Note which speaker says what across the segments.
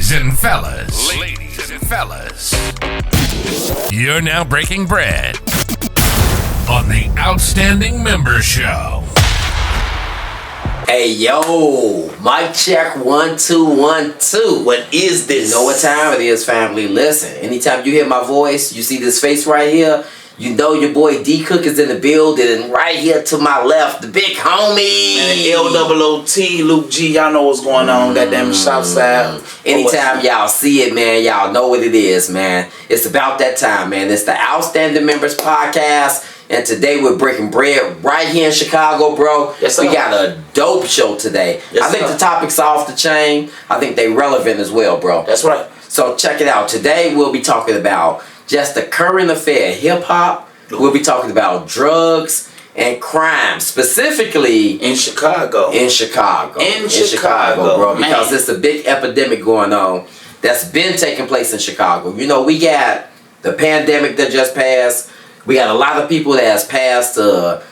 Speaker 1: Ladies and fellas, you're now breaking bread on the Outstanding Member Show.
Speaker 2: Hey yo, mic check 1 2 1 2.
Speaker 3: What is this?
Speaker 2: You know what time it is, family. Listen, anytime you hear my voice, you see this face right here, you know your boy D.Cooke is in the building, and right here to my left, the big homie.
Speaker 3: And LOOT, Luke G, y'all know what's going on, goddamn Southside.
Speaker 2: Anytime y'all see it, man, y'all know what it is, man. It's about that time, man. It's the Outstanding Members Podcast. And today we're breaking bread right here in Chicago, bro.
Speaker 3: Yes, sir.
Speaker 2: We got a dope show today.
Speaker 3: Yes,
Speaker 2: I think
Speaker 3: sir.
Speaker 2: the topics are off the chain. I think they relevant as well, bro.
Speaker 3: That's right.
Speaker 2: So check it out. Today we'll be talking about just the current affair, hip hop. We'll be talking about drugs and crime, specifically
Speaker 3: In Chicago.
Speaker 2: in Chicago, bro.
Speaker 3: Man.
Speaker 2: Because it's a big epidemic going on that's been taking place in Chicago. You know, we got the pandemic that just passed. We got a lot of people that has passed the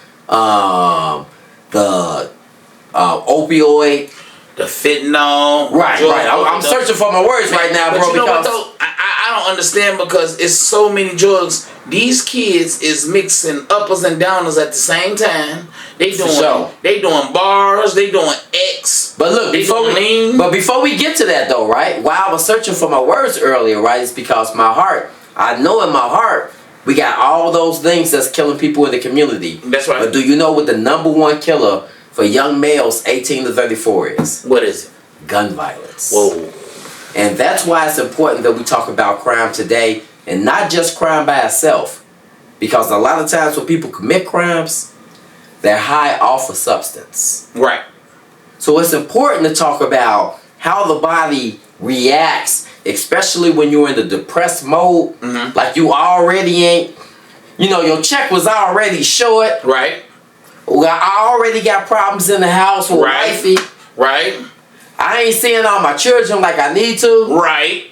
Speaker 2: opioid.
Speaker 3: The fentanyl.
Speaker 2: Right. I'm searching for my words right now,
Speaker 3: but
Speaker 2: bro.
Speaker 3: you know
Speaker 2: Because
Speaker 3: what though? I don't understand because it's so many drugs. These kids is mixing uppers and downers at the same time. They doing bars. They doing X.
Speaker 2: But look, before we get to that though, right? While I was searching for my words earlier, right? It's because I know in my heart, we got all those things that's killing people in the community.
Speaker 3: That's right.
Speaker 2: But do you know what the number one killer for young males 18 to 34 is?
Speaker 3: What is it?
Speaker 2: Gun violence.
Speaker 3: Whoa.
Speaker 2: And that's why it's important that we talk about crime today, and not just crime by itself. Because a lot of times when people commit crimes, they're high off a substance.
Speaker 3: Right.
Speaker 2: So it's important to talk about how the body reacts, especially when you're in the depressed mode.
Speaker 3: Mm-hmm.
Speaker 2: Like you already ain't, your check was already short.
Speaker 3: Right.
Speaker 2: I already got problems in the house with wifey.
Speaker 3: Right.
Speaker 2: I ain't seeing all my children like I need to.
Speaker 3: Right.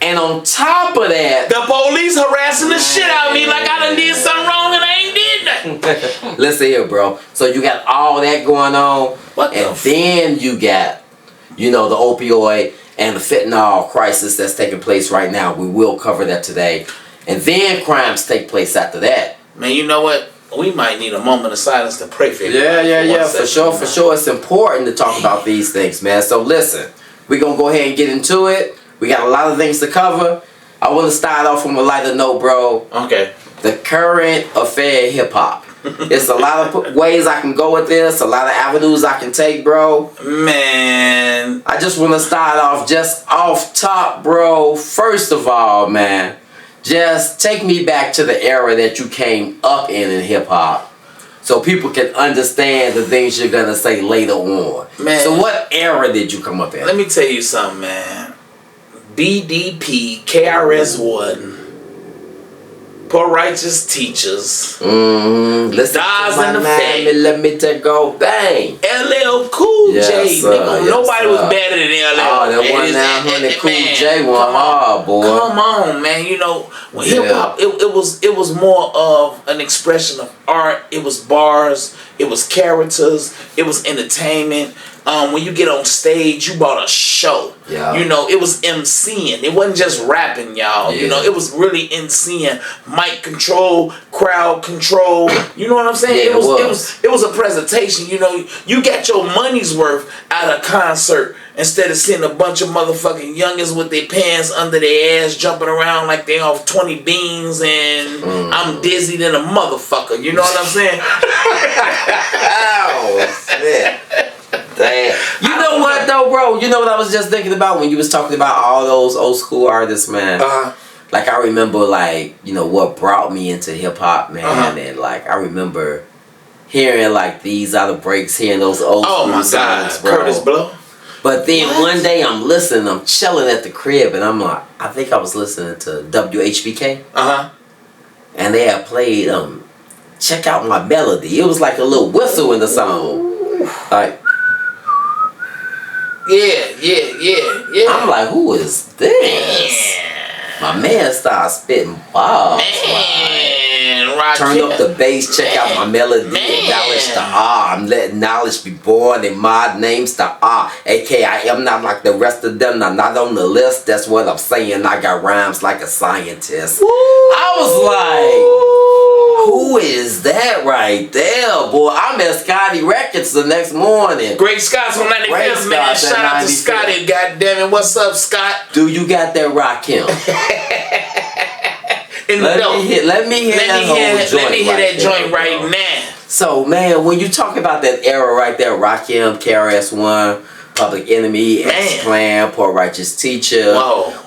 Speaker 2: And on top of that,
Speaker 3: The police harassing the shit out of me like I done did something wrong and I ain't did nothing.
Speaker 2: listen here, bro. So you got all that going on.
Speaker 3: Then
Speaker 2: You got, the opioid and the fentanyl crisis that's taking place right now. We will cover that today. And then crimes take place after that.
Speaker 3: Man, you know what? We might need a moment of silence to pray for everybody.
Speaker 2: Yeah. For sure. It's important to talk about these things, man. So listen, we're going to go ahead and get into it. We got a lot of things to cover. I want to start off from a lighter note, bro.
Speaker 3: Okay.
Speaker 2: The current affair in hip-hop. It's a lot of ways I can go with this, a lot of avenues I can take, bro.
Speaker 3: Man.
Speaker 2: I just want to start off just off top, bro. First of all, man, just take me back to the era that you came up in hip-hop so people can understand the things you're going to say later on.
Speaker 3: Man.
Speaker 2: So what era did you come up in?
Speaker 3: Let me tell you something, man. BDP, KRS-One, Poor Righteous Teachers,
Speaker 2: Listen
Speaker 3: Dies
Speaker 2: to my
Speaker 3: in the
Speaker 2: name
Speaker 3: Fade.
Speaker 2: and let me take go bang.
Speaker 3: LL Cool
Speaker 2: Yes,
Speaker 3: J.
Speaker 2: sir.
Speaker 3: Nigga,
Speaker 2: Yes,
Speaker 3: nobody
Speaker 2: sir.
Speaker 3: was better than LL.
Speaker 2: Oh, that
Speaker 3: Man,
Speaker 2: 1-900 Cool
Speaker 3: man,
Speaker 2: J went
Speaker 3: come on.
Speaker 2: hard, boy.
Speaker 3: Come on, man. When hip hop, it was more of an expression of art. It was bars. It was characters. It was entertainment. When you get on stage, you bought a show.
Speaker 2: Yeah.
Speaker 3: It was MCing. It wasn't just rapping, y'all.
Speaker 2: Yeah.
Speaker 3: It was really MCing. Mic control, crowd control. You know what I'm saying?
Speaker 2: Yeah,
Speaker 3: it was a presentation. You got your money's worth out of concert instead of seeing a bunch of motherfucking youngins with their pants under their ass jumping around like they off 20 beans and I'm dizzy than a motherfucker. You know what I'm saying?
Speaker 2: Oh, shit. Damn. You know what though, bro? You know what I was just thinking about when you was talking about all those old school artists, man? Like I remember what brought me into hip hop, man, and like I remember hearing like These Are the Breaks, hearing those old school songs, bro.
Speaker 3: Curtis Blow.
Speaker 2: But then one day I'm listening, I'm chilling at the crib, and I'm like, I think I was listening to WHBK. And they had played Check Out My Melody. It was like a little whistle in the song. Like,
Speaker 3: Yeah.
Speaker 2: I'm like, who is this? My man started spitting bars. Turn up the bass, check out my melody, acknowledge the I'm letting knowledge be born, and my name's the aka I am not like the rest of them, I'm not on the list, that's what I'm saying, I got rhymes like a scientist. Woo. I was like, who is that right there, boy? I'm at Scotty Records the next morning.
Speaker 3: Great Scott's on 95th, man. Shout out to Scotty, goddammit. What's up, Scott?
Speaker 2: Dude, you got that rock him. Let me hear that joint
Speaker 3: right now.
Speaker 2: So, man, when you talk about that era right there, Rakim, KRS-One, Public Enemy, X-Clan, Poor Righteous Teacher,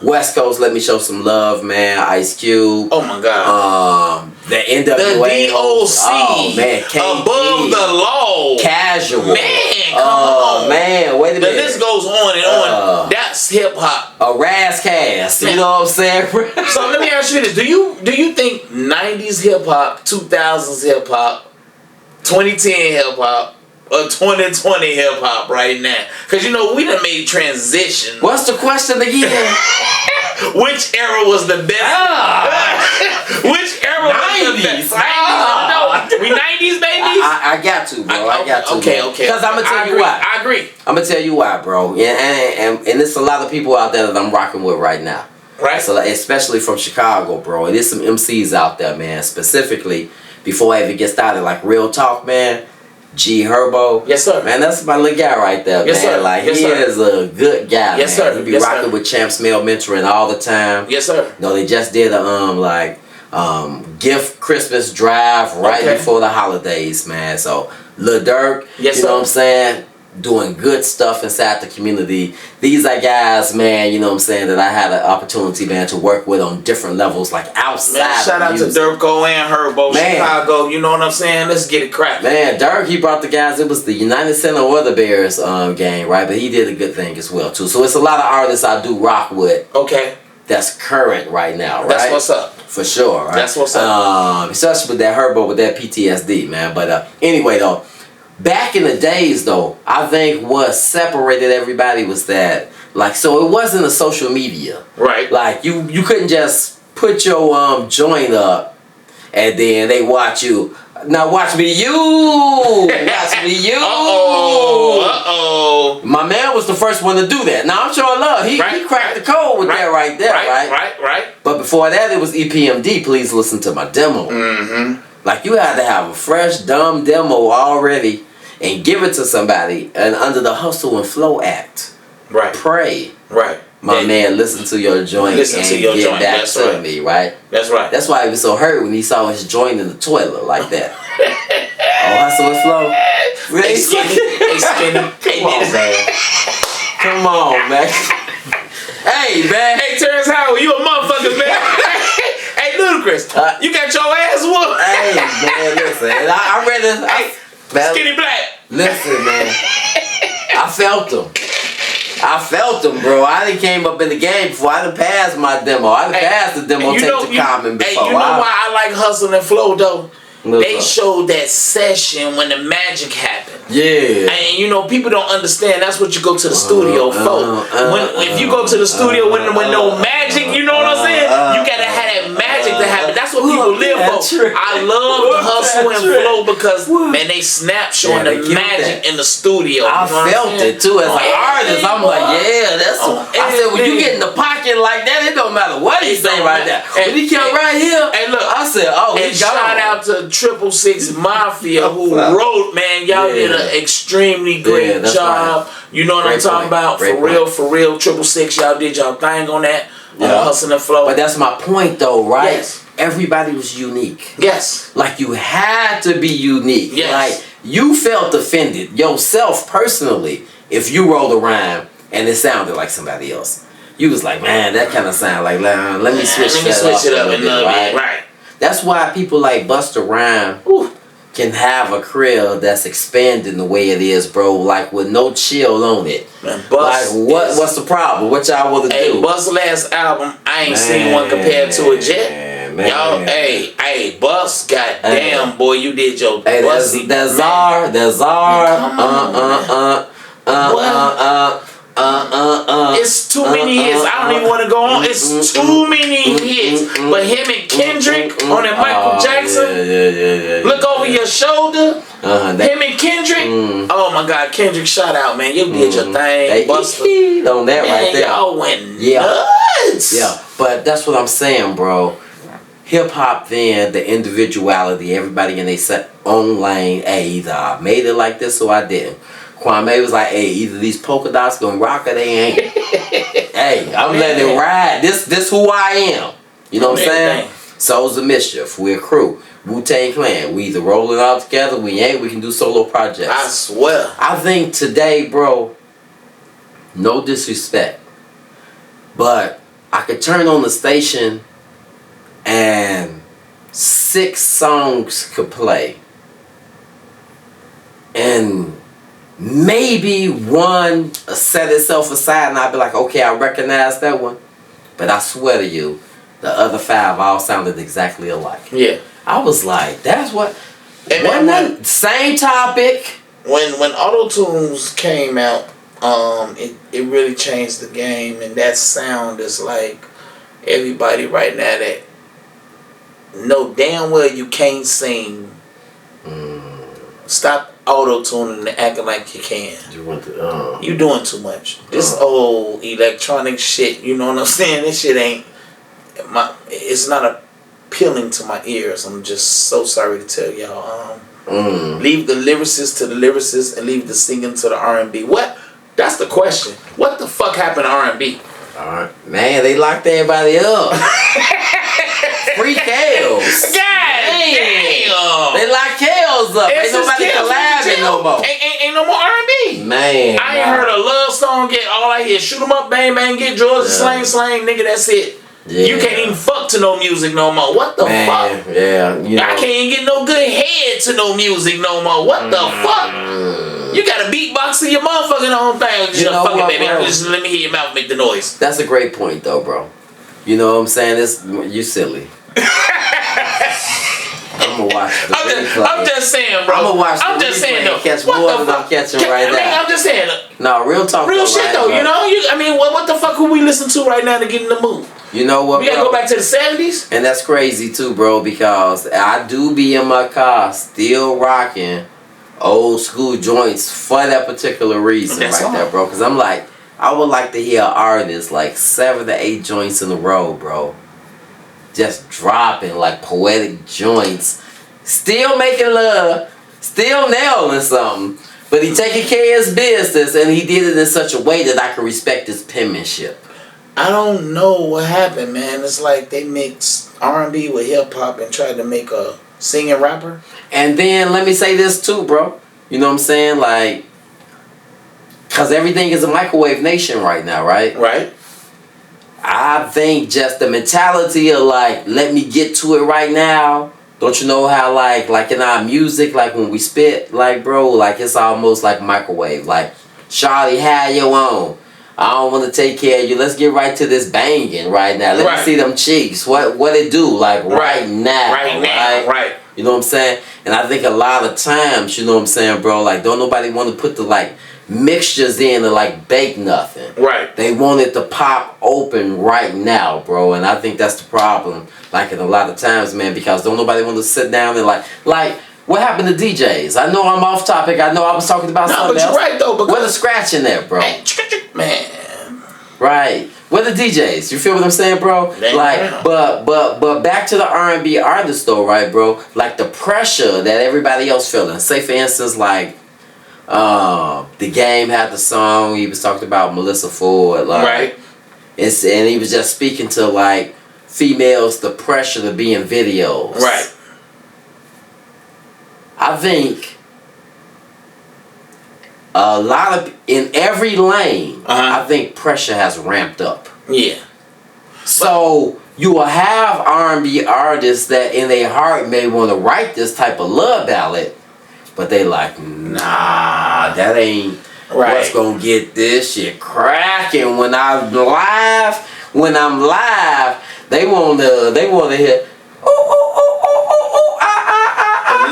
Speaker 2: West Coast, Let Me Show Some Love, man, Ice Cube.
Speaker 3: Oh, my God.
Speaker 2: The NWA.
Speaker 3: The DOC.
Speaker 2: Oh, man, KG.
Speaker 3: Above the Law.
Speaker 2: Casual.
Speaker 3: Man, come on.
Speaker 2: Man, wait a minute.
Speaker 3: The list goes on and on. That's hip-hop.
Speaker 2: A Razzcast, you know what I'm saying?
Speaker 3: So let me ask you this. Do you think 90s hip-hop, 2000s hip-hop, 2010 hip-hop, or 2020 hip-hop right now? Because, you know, we done made transition.
Speaker 2: What's the question again?
Speaker 3: Which era was the best? Which era was the best? 90s? We 90s, babies?
Speaker 2: I got to, bro. I got to.
Speaker 3: Okay.
Speaker 2: Because I'm going to tell you why.
Speaker 3: I agree.
Speaker 2: I'm going to tell you why, bro. And there's a lot of people out there that I'm rocking with right now.
Speaker 3: Right.
Speaker 2: So, especially from Chicago, bro. And there's some MCs out there, man. Specifically, before I even get started, like Real Talk, man. G Herbo.
Speaker 3: Yes, sir.
Speaker 2: Man, that's my little guy right there,
Speaker 3: yes,
Speaker 2: man.
Speaker 3: Sir.
Speaker 2: Like,
Speaker 3: yes,
Speaker 2: he
Speaker 3: sir.
Speaker 2: is a good guy,
Speaker 3: yes,
Speaker 2: man.
Speaker 3: Sir.
Speaker 2: He be
Speaker 3: yes,
Speaker 2: rocking
Speaker 3: sir.
Speaker 2: with Champs Mail mentoring all the time.
Speaker 3: Yes, sir.
Speaker 2: You know, they just did a, gift Christmas drive right before the holidays, man. So, Lil Durk, you know what I'm saying? Doing good stuff inside the community. These are guys, man, you know what I'm saying, that I had an opportunity, man, to work with on different levels, like outside. Man,
Speaker 3: shout out to Durko and Herbo, Chicago, you know what I'm saying? Let's get it cracking.
Speaker 2: Man, Durk, he brought the guys, it was the United Center Weather Bears game, right? But he did a good thing as well, too. So it's a lot of artists I do rock with.
Speaker 3: Okay.
Speaker 2: That's current right now, right?
Speaker 3: That's what's up.
Speaker 2: For sure, right?
Speaker 3: That's what's up.
Speaker 2: Especially with that Herbo, with that PTSD, man. But anyway, though, back in the days, though, I think what separated everybody was that, like, so it wasn't a social media.
Speaker 3: Right.
Speaker 2: Like, you couldn't just put your joint up and then they watch you. Now watch me, you. Watch me, you.
Speaker 3: Uh-oh.
Speaker 2: My man was the first one to do that. Now I'm showing love. He cracked the code with that right there, right? But before that, it was EPMD. Please listen to my demo.
Speaker 3: Mm-hmm.
Speaker 2: Like, you had to have a fresh, dumb demo already and give it to somebody, and under the Hustle and Flow Act, pray.
Speaker 3: Right.
Speaker 2: My man, listen to your joint and get back to me, right?
Speaker 3: That's right.
Speaker 2: That's why he was so hurt when he saw his joint in the toilet like that. Hustle and Flow.
Speaker 3: Hey, skinny.
Speaker 2: Come on, man. Come on, man. Hey, man.
Speaker 3: Hey, Terrence Howard, you a motherfucker, man. Hey, Ludacris, you got your ass whooped.
Speaker 2: Hey, man, listen. I read this.
Speaker 3: Skinny Black.
Speaker 2: Listen, man. I felt them, bro. I done came up in the game before. I done passed my demo. I done passed the demo take to Common before.
Speaker 3: Hey, you know why I like Hustle and Flow, though? They showed that session when the magic happened.
Speaker 2: Yeah.
Speaker 3: And you know, people don't understand that's what you go to the studio for. If you go to the studio when no magic, you know what I'm saying? You gotta have that magic to happen. That's what people live for. I love the Hustle and Flow because, man, they snap showing the magic in the studio.
Speaker 2: I felt it too as an artist. I'm like, yeah, that's I said, when you get in the pocket like that, it don't matter what he say right there. When he came right here,
Speaker 3: look,
Speaker 2: I said, oh,
Speaker 3: and shout out to 666 Mafia who wrote, man, y'all did an extremely great job. Right. You know what I'm talking about? For real, 666, y'all did y'all thing on that. Hustle and Flow.
Speaker 2: But that's my point though, right?
Speaker 3: Yes.
Speaker 2: Everybody was unique.
Speaker 3: Yes.
Speaker 2: Like, you had to be unique.
Speaker 3: Yes.
Speaker 2: Like, you felt offended yourself personally if you rolled a rhyme and it sounded like somebody else. You was like, man, that kind of sound like, let me switch it up a little bit, right? That's why people like Busta Rhymes can have a career that's expanding the way it is, bro. Like, with no chill on it. Man, like, what's the problem? What y'all want to do?
Speaker 3: Bust's last album, I ain't seen one compared to it yet. Man. Y'all, hey, Bust, goddamn, boy, you did your
Speaker 2: Bust. That Czar,
Speaker 3: It's too many hits. I don't even want to go on. It's too many hits. But him and Kendrick on that Michael Jackson.
Speaker 2: Yeah.
Speaker 3: Look over your shoulder. Him and Kendrick. Oh my God, Kendrick, shout out, man. You did your thing. Buster.
Speaker 2: On that right there.
Speaker 3: Y'all went nuts.
Speaker 2: Yeah, but that's what I'm saying, bro. Hip hop, then the individuality, everybody in their own lane. Hey, either I made it like this or I didn't. Kwame was like, hey, either these polka dots gonna rock or they ain't. Hey, I'm letting it ride. This who I am. You know what I'm saying? Souls of Mischief. We're a crew. Wu-Tang Clan. We either roll it all together, we ain't, we can do solo projects.
Speaker 3: I swear.
Speaker 2: I think today, bro, no disrespect, but I could turn on the station and 6 songs could play. And maybe one set itself aside and I'd be like, okay, I recognize that one. But I swear to you, the other 5 all sounded exactly alike.
Speaker 3: Yeah.
Speaker 2: I was like, that's what...
Speaker 3: Hey,
Speaker 2: man, that same topic.
Speaker 3: When Auto-Tunes came out, it really changed the game. And that sound is like everybody right now that know damn well you can't sing. Stop auto-tuning and acting like you can. You doing too much. This old electronic shit, you know what I'm saying? This shit ain't it's not appealing to my ears. I'm just so sorry to tell y'all. Leave the lyricists to the lyricists and leave the singing to the R&B. What? That's the question. What the fuck happened to R&B?
Speaker 2: Man, they locked everybody up. Free Kales.
Speaker 3: God damn.
Speaker 2: They locked Kales up. Ain't nobody collabing no more.
Speaker 3: Ain't no more R&B.
Speaker 2: Man.
Speaker 3: I ain't heard a love song get all I hear. Shoot 'em up, bang, bang, get Georgia, slang, nigga, that's it. Yeah. You can't even fuck to no music no more. What the fuck?
Speaker 2: Yeah, you know.
Speaker 3: I can't even get no good head to no music no more. What the fuck? You got a beatbox to your motherfucking own thing. Just fuck it, baby. Just let me hear your mouth make the noise.
Speaker 2: That's a great point, though, bro. You know what I'm saying? You silly. I'm gonna watch the replay.
Speaker 3: I'm just saying, bro.
Speaker 2: I'm gonna watch the
Speaker 3: I'm just saying, though.
Speaker 2: Catch more than I'm catching right now.
Speaker 3: I'm just saying.
Speaker 2: No, real talk.
Speaker 3: Real shit, though. You know. What the fuck would we listen to right now to get in the mood?
Speaker 2: You know what,
Speaker 3: we gotta go back to the 70s?
Speaker 2: And that's crazy too, bro, because I do be in my car still rocking old school joints for that particular reason there, bro. Because I'm like, I would like to hear artists like 7 to 8 joints in a row, bro. Just dropping like poetic joints. Still making love. Still nailing something. But he taking care of his business and he did it in such a way that I can respect his penmanship.
Speaker 3: I don't know what happened, man. It's like they mixed R&B with hip hop and tried to make a singing rapper.
Speaker 2: And then let me say this too, bro. You know what I'm saying? Like, cause everything is a microwave nation right now, right?
Speaker 3: Right.
Speaker 2: I think just the mentality of like, let me get to it right now. Don't you know how like in our music, like when we spit, like bro, like it's almost like microwave. Like, Charlie, have your own. I don't want to take care of you. Let's get right to this banging right now. Let me see them cheeks. What it do? Like right now.
Speaker 3: Right.
Speaker 2: You know what I'm saying? And I think a lot of times, you know what I'm saying, bro, like don't nobody want to put the like mixtures in to like bake nothing.
Speaker 3: Right.
Speaker 2: They want it to pop open right now, bro. And I think that's the problem. Like in a lot of times, man, because don't nobody want to sit down and like what happened to DJs? I know I'm off topic. I know I was talking about something else.
Speaker 3: But you're right though.
Speaker 2: Where the scratching there, bro?
Speaker 3: Man.
Speaker 2: Right. Where the DJs? You feel what I'm saying, bro? Like, but back to the R&B artists though, right, bro? Like the pressure that everybody else feeling. Say for instance, like, The Game had the song. He was talking about Melissa Ford, like,
Speaker 3: right?
Speaker 2: And he was just speaking to like females, the pressure to be in videos,
Speaker 3: right?
Speaker 2: I think a lot of in every lane, I think pressure has ramped up.
Speaker 3: Yeah.
Speaker 2: So you will have R&B artists that in their heart may want to write this type of love ballad, but they like, nah, that ain't what's gonna get this shit cracking. When I'm live, they wanna hear.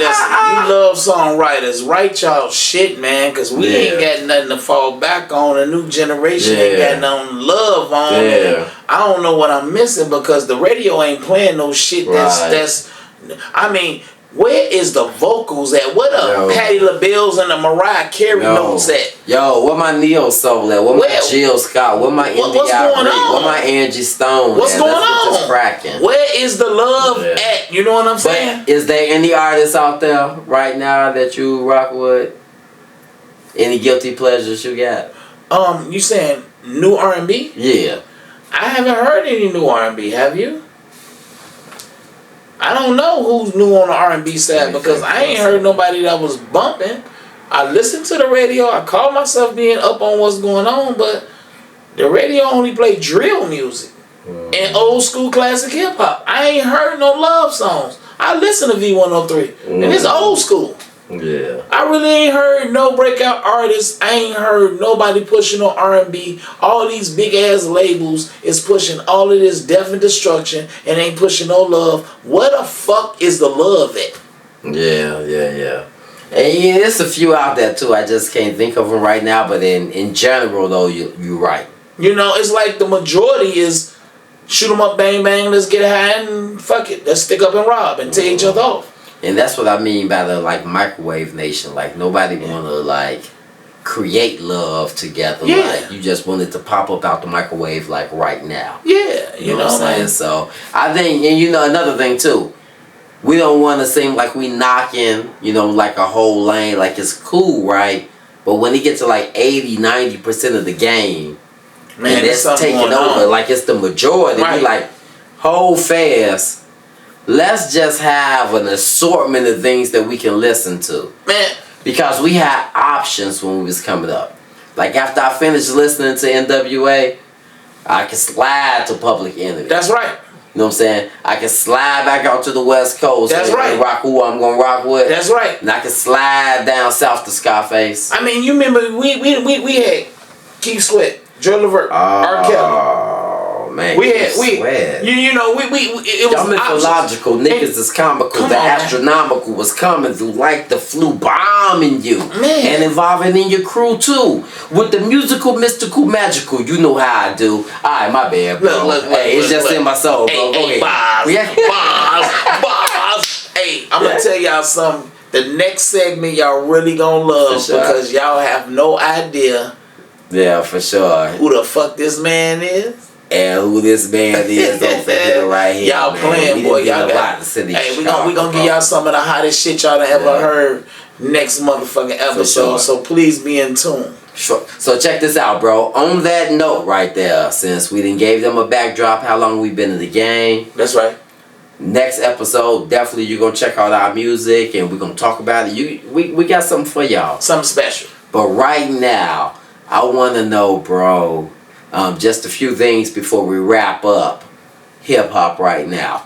Speaker 3: Listen, you love songwriters, write y'all shit, man, because we ain't got nothing to fall back on. The new generation ain't got nothing love on. I don't know what I'm missing because the radio ain't playing no shit that's I mean, where is the vocals at? What the Patti LaBelle's and the Mariah Carey notes at?
Speaker 2: Yo, where my Neo Soul at? Where my Jill Scott? Where my India
Speaker 3: what's going on?
Speaker 2: Where my Angie Stone?
Speaker 3: What's going on?
Speaker 2: Let's get this cracking.
Speaker 3: Where is the love at? You know what I'm saying?
Speaker 2: But is there any artists out there right now that you rock with? Any guilty pleasures you got?
Speaker 3: You saying new R&B?
Speaker 2: Yeah.
Speaker 3: I haven't heard any new R&B. Have you? I don't know who's new on the R&B side because I ain't heard nobody that was bumping. I listened to the radio. I call myself being up on what's going on, but the radio only play drill music and old school classic hip hop. I ain't heard no love songs. I listen to V103 and it's old school.
Speaker 2: Yeah.
Speaker 3: I really ain't heard no breakout artists. I ain't heard nobody pushing on R&B. All these big ass labels is pushing all of this death and destruction and ain't pushing no love. What the fuck is the love at?
Speaker 2: Yeah. And there's a few out there too. I just can't think of them right now. But in general though, you're right.
Speaker 3: You know, it's like the majority is shoot 'em up, bang bang, let's get high and fuck it. Let's stick up and rob and tear each other off.
Speaker 2: And that's what I mean by the like microwave nation. Like nobody wanna like create love together. Like you just wanted to pop up out the microwave like right now.
Speaker 3: Yeah,
Speaker 2: you know what I'm saying? So I think, and you know another thing too, we don't want to seem like we knocking, you know, like a whole lane, like it's cool, right? But when it gets to like 80-90% of the game, man, and that's taking over, like it's the majority. We like hold fast. Let's just have an assortment of things that we can listen to.
Speaker 3: Man.
Speaker 2: Because we had options when we was coming up. Like after I finished listening to NWA, I could slide to Public Enemy.
Speaker 3: That's right.
Speaker 2: You know what I'm saying? I can slide back out to the West Coast.
Speaker 3: That's right.
Speaker 2: And rock who I'm gonna rock with.
Speaker 3: That's right.
Speaker 2: And I can slide down south to Scarface.
Speaker 3: I mean, you remember we had Keith Sweat, Joe Levert, R. Kelly.
Speaker 2: Man,
Speaker 3: you know it was
Speaker 2: mythological. Niggas is comical. The astronomical was coming through like the flu, bombing you, man, and involving in your crew too. With the musical, mystical, magical, you know how I do. All right, my bad, bro. Look, it's just in my soul, bro.
Speaker 3: Hey, bars. Hey, I'm gonna tell y'all something. The next segment y'all really gonna love because y'all have no idea.
Speaker 2: Yeah, for sure.
Speaker 3: Who the fuck this man is?
Speaker 2: And who this man is, don't forget it right here.
Speaker 3: Y'all playing, boy. Y'all got the city. Hey, we gonna give y'all some of the hottest shit y'all ever heard next motherfucking episode. So please be in tune.
Speaker 2: Sure. So check this out, bro. On that note right there, since we done gave them a backdrop, how long we been in the game.
Speaker 3: That's right.
Speaker 2: Next episode, definitely you're gonna check out our music and we're gonna talk about it. We got something for y'all.
Speaker 3: Something special.
Speaker 2: But right now, I wanna know, bro. Just a few things before we wrap up hip hop right now.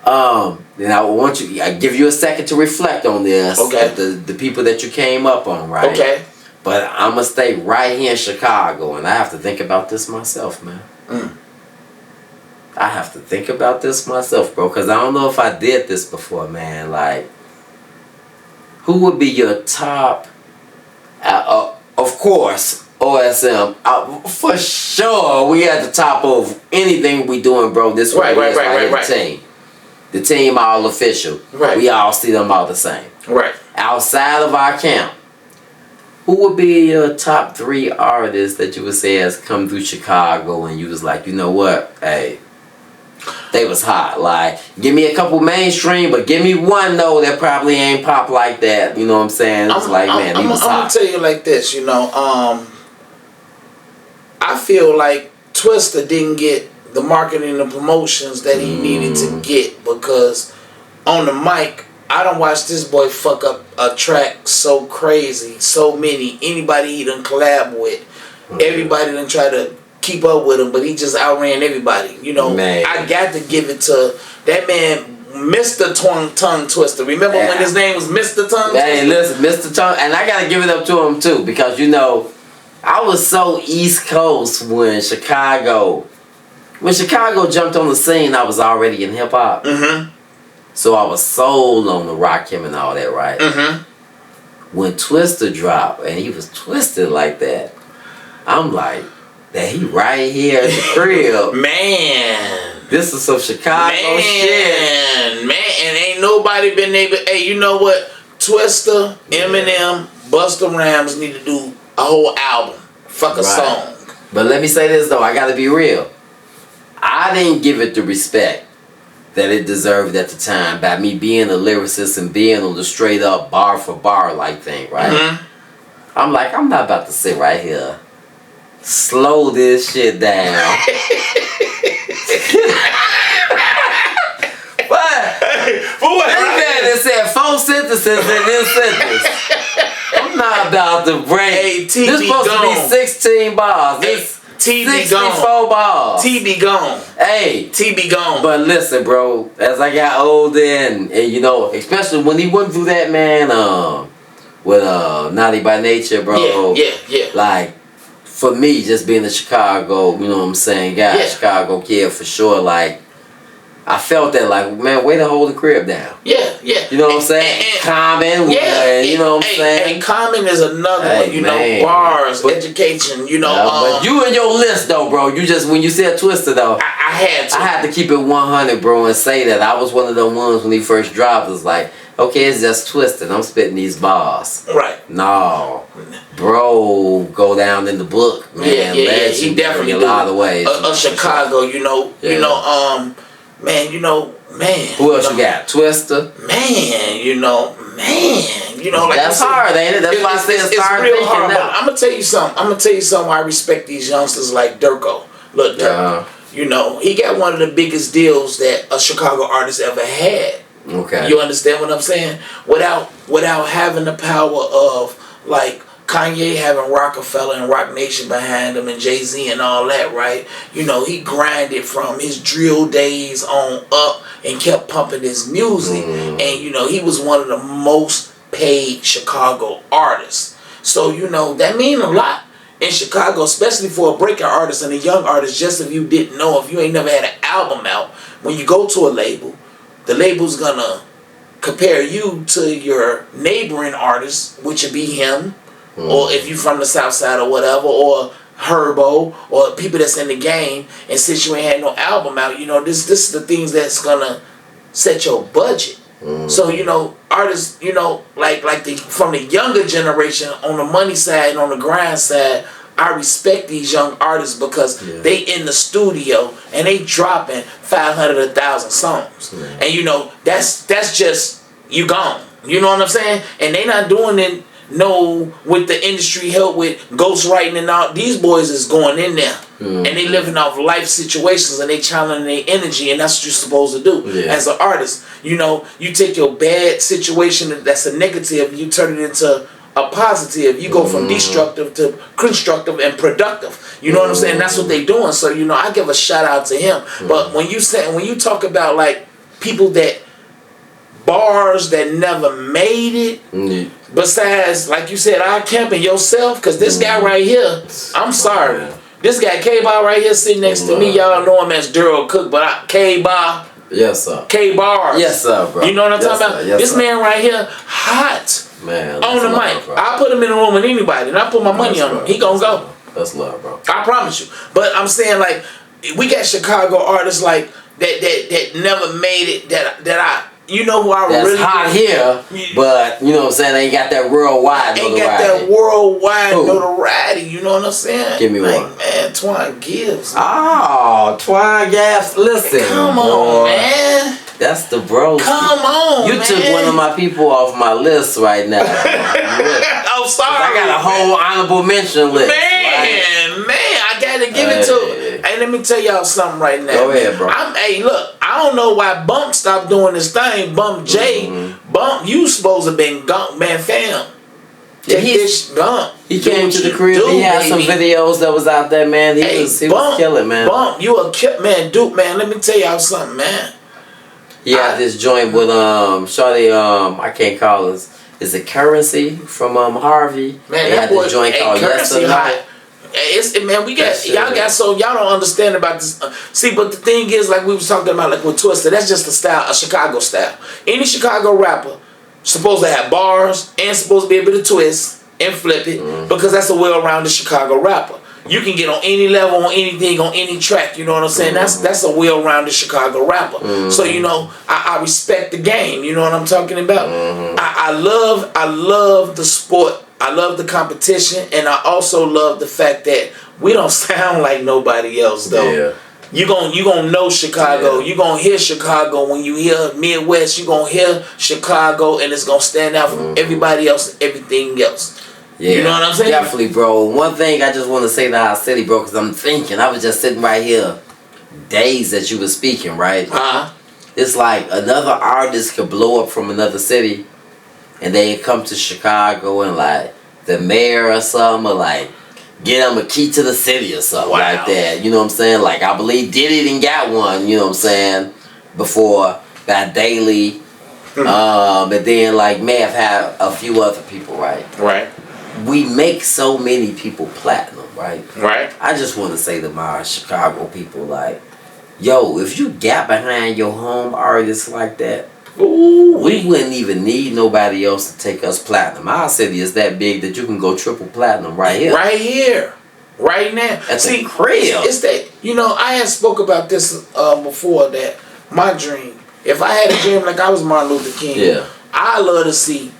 Speaker 2: Then I give you a second to reflect on this.
Speaker 3: Okay.
Speaker 2: The people that you came up on, right?
Speaker 3: Okay.
Speaker 2: But I'm gonna stay right here in Chicago, and I have to think about this myself, man. I have to think about this myself, bro, because I don't know if I did this before, man. Like, who would be your top? Of course. OSM, for sure, we at the top of anything we doing, bro. This right. The team. The team all official.
Speaker 3: Right.
Speaker 2: We all see them all the same.
Speaker 3: Right.
Speaker 2: Outside of our camp, who would be your top 3 artists that you would say has come through Chicago and you was like, you know what, hey, they was hot. Like, give me a couple mainstream, but give me one though that probably ain't pop like that. You know what I'm saying? It's like, man, he was hot.
Speaker 3: I'm gonna tell you like this, you know, I feel like Twista didn't get the marketing and promotions that he needed to get because on the mic, I done watched this boy fuck up a track so crazy, so many. Anybody he done collab with, everybody done try to keep up with him, but he just outran everybody. You know, man. I got to give it to that man, Mr. Tongue Twister. Remember when his name was Mr. Tongue Twister?
Speaker 2: Hey, listen, Mr. Tongue, and I got to give it up to him too because, you know, I was so East Coast when Chicago jumped on the scene. I was already in hip hop. So I was sold on the Rakim and all that, right? Mm-hmm. When Twista dropped and he was twisted like that, I'm like, that he right here at the crib.
Speaker 3: Man.
Speaker 2: This is some Chicago shit.
Speaker 3: Man, and ain't nobody been able. Hey, you know what? Twista, Eminem, Busta Rhymes need to do a whole album. Fuck a song.
Speaker 2: But let me say this though, I gotta be real. I didn't give it the respect that it deserved at the time by me being a lyricist and being on the straight up bar for bar like thing, right? Mm-hmm. I'm like, I'm not about to sit right here. Slow this shit down.
Speaker 3: For what?
Speaker 2: It said 4 sentences in this sentence. I'm not about to break.
Speaker 3: Hey,
Speaker 2: this is supposed to be 16 bars. This
Speaker 3: T be
Speaker 2: 64
Speaker 3: gone.
Speaker 2: bars.
Speaker 3: T be gone.
Speaker 2: Hey.
Speaker 3: T be gone.
Speaker 2: But listen, bro, as I got older and you know, especially when he went through that, man, with Naughty by Nature, bro.
Speaker 3: Yeah.
Speaker 2: Like, for me, just being a Chicago, you know what I'm saying, guy, Chicago kid for sure, like, I felt that, like, man, way to hold the crib down.
Speaker 3: Yeah.
Speaker 2: You know what I'm saying? Common, you know what I'm saying?
Speaker 3: And Common is another one, you know, bars, education, you know.
Speaker 2: But you and your list, though, bro, you just, when you said Twister, though,
Speaker 3: I
Speaker 2: had to keep it 100, bro, and say that I was one of the ones when he first dropped, was like, okay, it's just Twisted. I'm spitting these bars.
Speaker 3: Right.
Speaker 2: No. Bro, go down in the book, man.
Speaker 3: Yeah, he definitely
Speaker 2: in a lot of ways.
Speaker 3: Chicago, you know, man,
Speaker 2: Who else you got? Twister?
Speaker 3: Man, you know, like
Speaker 2: that's hard, ain't it? That's why I said it's real hard.
Speaker 3: But I'm gonna tell you something. I respect these youngsters like Durko. Look, Durko. You know, he got one of the biggest deals that a Chicago artist ever had.
Speaker 2: Okay.
Speaker 3: You understand what I'm saying? Without having the power of like Kanye having Rockefeller and Rock Nation behind him and Jay-Z and all that, right? You know, he grinded from his drill days on up and kept pumping his music. And, you know, he was one of the most paid Chicago artists. So, you know, that mean a lot in Chicago, especially for a breakout artist and a young artist. Just if you didn't know, if you ain't never had an album out, when you go to a label, the label's gonna compare you to your neighboring artist, which would be him, or if you from the South Side or whatever, or Herbo, or people that's in the game, and since you ain't had no album out, you know, this is the things that's gonna set your budget. So, you know, artists, you know, like from the younger generation, on the money side and on the grind side, I respect these young artists because they in the studio and they dropping 500, 1,000 songs. And you know, that's just, you gone. You know what I'm saying? And they not doing it with the industry help with ghostwriting and all. These boys is going in there. And they living off life situations and they channeling their energy, and that's what you're supposed to do as an artist. You know, you take your bad situation that's a negative, you turn it into a positive. You go from destructive to constructive and productive. You know what I'm saying? That's what they doing. So, you know, I give a shout out to him. But when you talk about like people that bars that never made it, besides, like you said, I camping yourself, because this guy right here, I'm sorry. This guy K-Bar right here sitting next to me, y'all know him as D.Cooke, but K-Bar.
Speaker 2: Yes, sir.
Speaker 3: K-Bars.
Speaker 2: Yes, sir, bro.
Speaker 3: You know what I'm talking about?
Speaker 2: Yes,
Speaker 3: this man right here, hot.
Speaker 2: Man,
Speaker 3: on the mic. I put him in the room with anybody, and I put my money on him. He gonna go.
Speaker 2: That's love, bro.
Speaker 3: I promise you. But I'm saying, like, we got Chicago artists like that never made it. That I, you know who I
Speaker 2: that's
Speaker 3: really
Speaker 2: hot here, but you know what I'm saying, they ain't got that worldwide notoriety.
Speaker 3: Ain't got that worldwide notoriety. You know what I'm saying?
Speaker 2: Give me
Speaker 3: like,
Speaker 2: one.
Speaker 3: Man, Twine Gibbs.
Speaker 2: Oh, Twine Gibbs. Listen,
Speaker 3: come on, man.
Speaker 2: That's the bro.
Speaker 3: Come on,
Speaker 2: you
Speaker 3: man.
Speaker 2: took one of my people off my list right now.
Speaker 3: I'm sorry.
Speaker 2: I got a whole honorable mention list.
Speaker 3: Man, I gotta give it to. Hey, let me tell y'all something right now.
Speaker 2: Go ahead, bro.
Speaker 3: Hey, look, I don't know why Bump stopped doing this thing. Bump J, Bump, you supposed to have been gone, man, fam.
Speaker 2: Bump. He came to the crib. He had some videos that was out there, man. He was killing, man.
Speaker 3: Bump, you a kid, man, Duke, man. Let me tell y'all something, man.
Speaker 2: He had this joint with Shawty, I can't call it. Is it Currency from Harvey?
Speaker 3: Man,
Speaker 2: they
Speaker 3: that
Speaker 2: had
Speaker 3: boy,
Speaker 2: this joint called
Speaker 3: Currency hot. man, y'all don't understand about this. See, but the thing is, like we was talking about, like with Twister, that's just a style, a Chicago style. Any Chicago rapper supposed to have bars and supposed to be able to twist and flip it because that's a well-rounded Chicago rapper. You can get on any level, on anything, on any track. You know what I'm saying? That's a well-rounded Chicago rapper. So I respect the game. You know what I'm talking about? I love the sport. I love the competition, and I also love the fact that we don't sound like nobody else though. Yeah. You gonna know Chicago. You gonna hear Chicago when you hear Midwest. You gonna hear Chicago, and it's gonna stand out from everybody else and everything else.
Speaker 2: Yeah,
Speaker 3: you know what I'm saying?
Speaker 2: Definitely, bro. One thing I just want to say to our city, bro, because I'm thinking, I was just sitting right here, days that you were speaking, right? It's like another artist could blow up from another city, and they come to Chicago and like the mayor or something, or like get them a key to the city or something like that. You know what I'm saying? Like I believe Diddy didn't got one. You know what I'm saying? Before that Daily, and then like may have had a few other people, right?
Speaker 3: Right.
Speaker 2: We make so many people platinum, right?
Speaker 3: Right.
Speaker 2: I just want to say to my Chicago people, like, yo, if you got behind your home artists like that, we wouldn't even need nobody else to take us platinum. Our city is that big that you can go triple platinum right here.
Speaker 3: Right here. Right now.
Speaker 2: That's a crib.
Speaker 3: It's that, I had spoke about this before, that my dream, if I had a dream like I was Martin Luther King, I love to see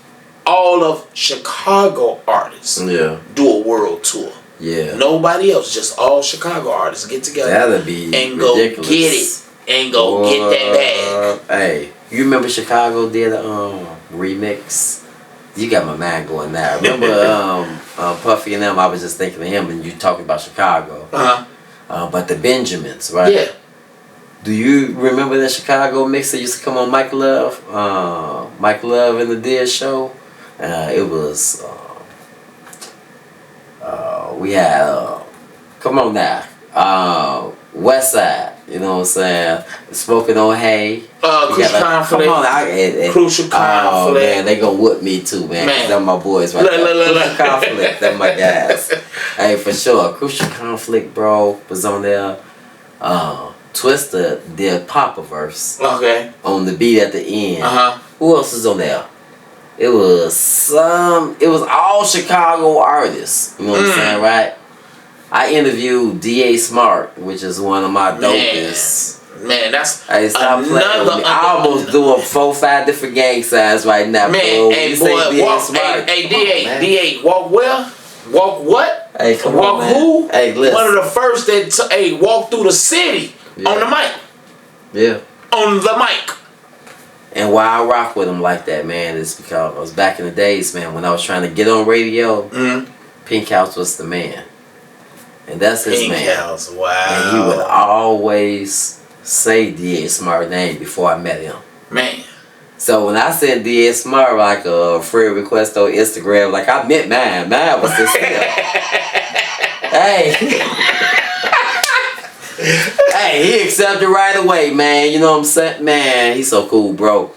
Speaker 3: all of Chicago artists do a world tour. Yeah. Nobody else, just all Chicago artists get together.
Speaker 2: That'd be
Speaker 3: and
Speaker 2: ridiculous.
Speaker 3: Go get it. And go get that bag.
Speaker 2: Hey, you remember Chicago did a remix? You got my mind going now. Remember Puffy and them? I was just thinking of him and you talking about Chicago. But the Benjamins, right?
Speaker 3: Yeah.
Speaker 2: Do you remember that Chicago mix that used to come on Mike Love? Mike Love and the Dead Show? It was we had come on now, West Side, you know what I'm saying, Smoking on Hay,
Speaker 3: Crucial Conflict,
Speaker 2: come on,
Speaker 3: Crucial Conflict,
Speaker 2: man, they gonna whip me too, man. They're my boys right there. Crucial Conflict, they're my guys. Hey, for sure, Crucial Conflict, bro, was on there. Twister did Papa verse on the beat at the end. Who else is on there? It was all Chicago artists. You know what I'm saying, right? I interviewed D.A. Smart, which is one of my dopest.
Speaker 3: Man, that's
Speaker 2: hey, stop playing with me. I almost do 4-5 different gang signs right now,
Speaker 3: man,
Speaker 2: bro.
Speaker 3: Hey, boy, walk, hey, D.A., walk where? Walk what?
Speaker 2: Hey, come
Speaker 3: walk
Speaker 2: on, man.
Speaker 3: Who?
Speaker 2: Hey, listen.
Speaker 3: One of the first that walked through the city on the mic.
Speaker 2: Yeah.
Speaker 3: On the mic.
Speaker 2: And why I rock with him like that, man, is because I was back in the days, man, when I was trying to get on radio, Pink House was the man. And that's his
Speaker 3: Pink
Speaker 2: man.
Speaker 3: Pink House, wow.
Speaker 2: And he would always say D.A. Smart name before I met him.
Speaker 3: Man.
Speaker 2: So when I sent D.A. Smart like a friend request on Instagram, like I met mine. Mine was this Hey. Hey, he accepted right away, man. You know what I'm saying? Man, he's so cool, bro.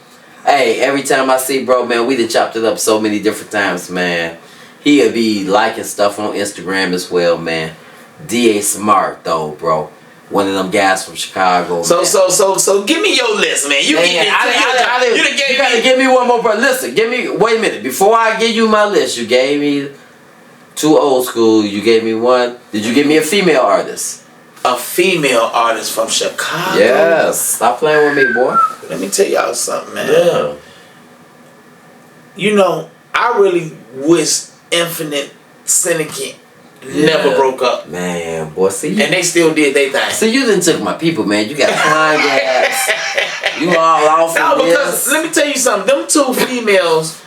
Speaker 2: Hey, every time I see bro, man, we done chopped it up so many different times, man. He'll be liking stuff on Instagram as well, man. D.A. Smart, though, bro. One of them guys from Chicago.
Speaker 3: So give me your list, man. You
Speaker 2: gotta give me one more, bro. Listen, wait a minute. Before I give you my list, you gave me 2 old school. You gave me 1. Did you give me a female artist?
Speaker 3: A female artist from Chicago?
Speaker 2: Yes. Stop playing with me, boy.
Speaker 3: Let me tell y'all something, man.
Speaker 2: Yeah.
Speaker 3: You know, I really wish Infinite Syndicate never broke up.
Speaker 2: Man, boy, see.
Speaker 3: And they still did their thing.
Speaker 2: See, you done took my people, man. You got fine gas. You all off.
Speaker 3: No, because let me tell you something. Them 2 females,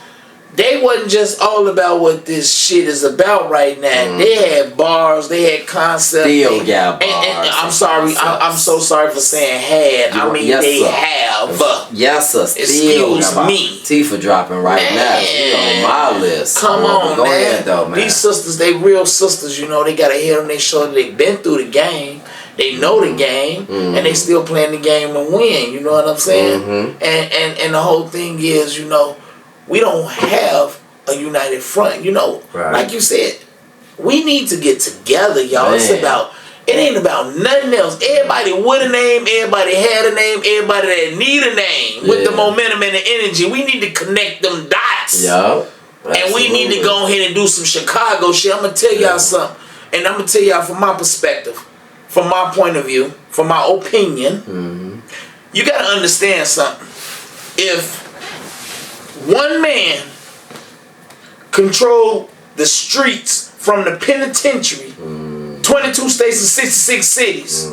Speaker 3: they wasn't just all about what this shit is about right now. They had bars, they had concepts.
Speaker 2: Still got bars.
Speaker 3: And I'm sorry, I'm so sorry for saying had. I mean, they have.
Speaker 2: Yes, sir.
Speaker 3: Excuse me.
Speaker 2: Tifa dropping right now. She's on my list.
Speaker 3: Come on,
Speaker 2: go
Speaker 3: man.
Speaker 2: ahead, though, man.
Speaker 3: These sisters, they real sisters, you know. They got a head on their shoulder. They been through the game. They know the game, and they still playing the game to win. You know what I'm saying? And the whole thing is, you know, we don't have a united front. You know, like you said, we need to get together, y'all. Man. It ain't about nothing else. Everybody with a name, everybody had a name, everybody that need a name with the momentum and the energy. We need to connect them dots.
Speaker 2: Yup.
Speaker 3: And we need to go ahead and do some Chicago shit. I'm going to tell y'all something. And I'm going to tell y'all from my perspective, from my point of view, from my opinion, you got to understand something. If one man controlled the streets from the penitentiary, 22 states and 66 cities,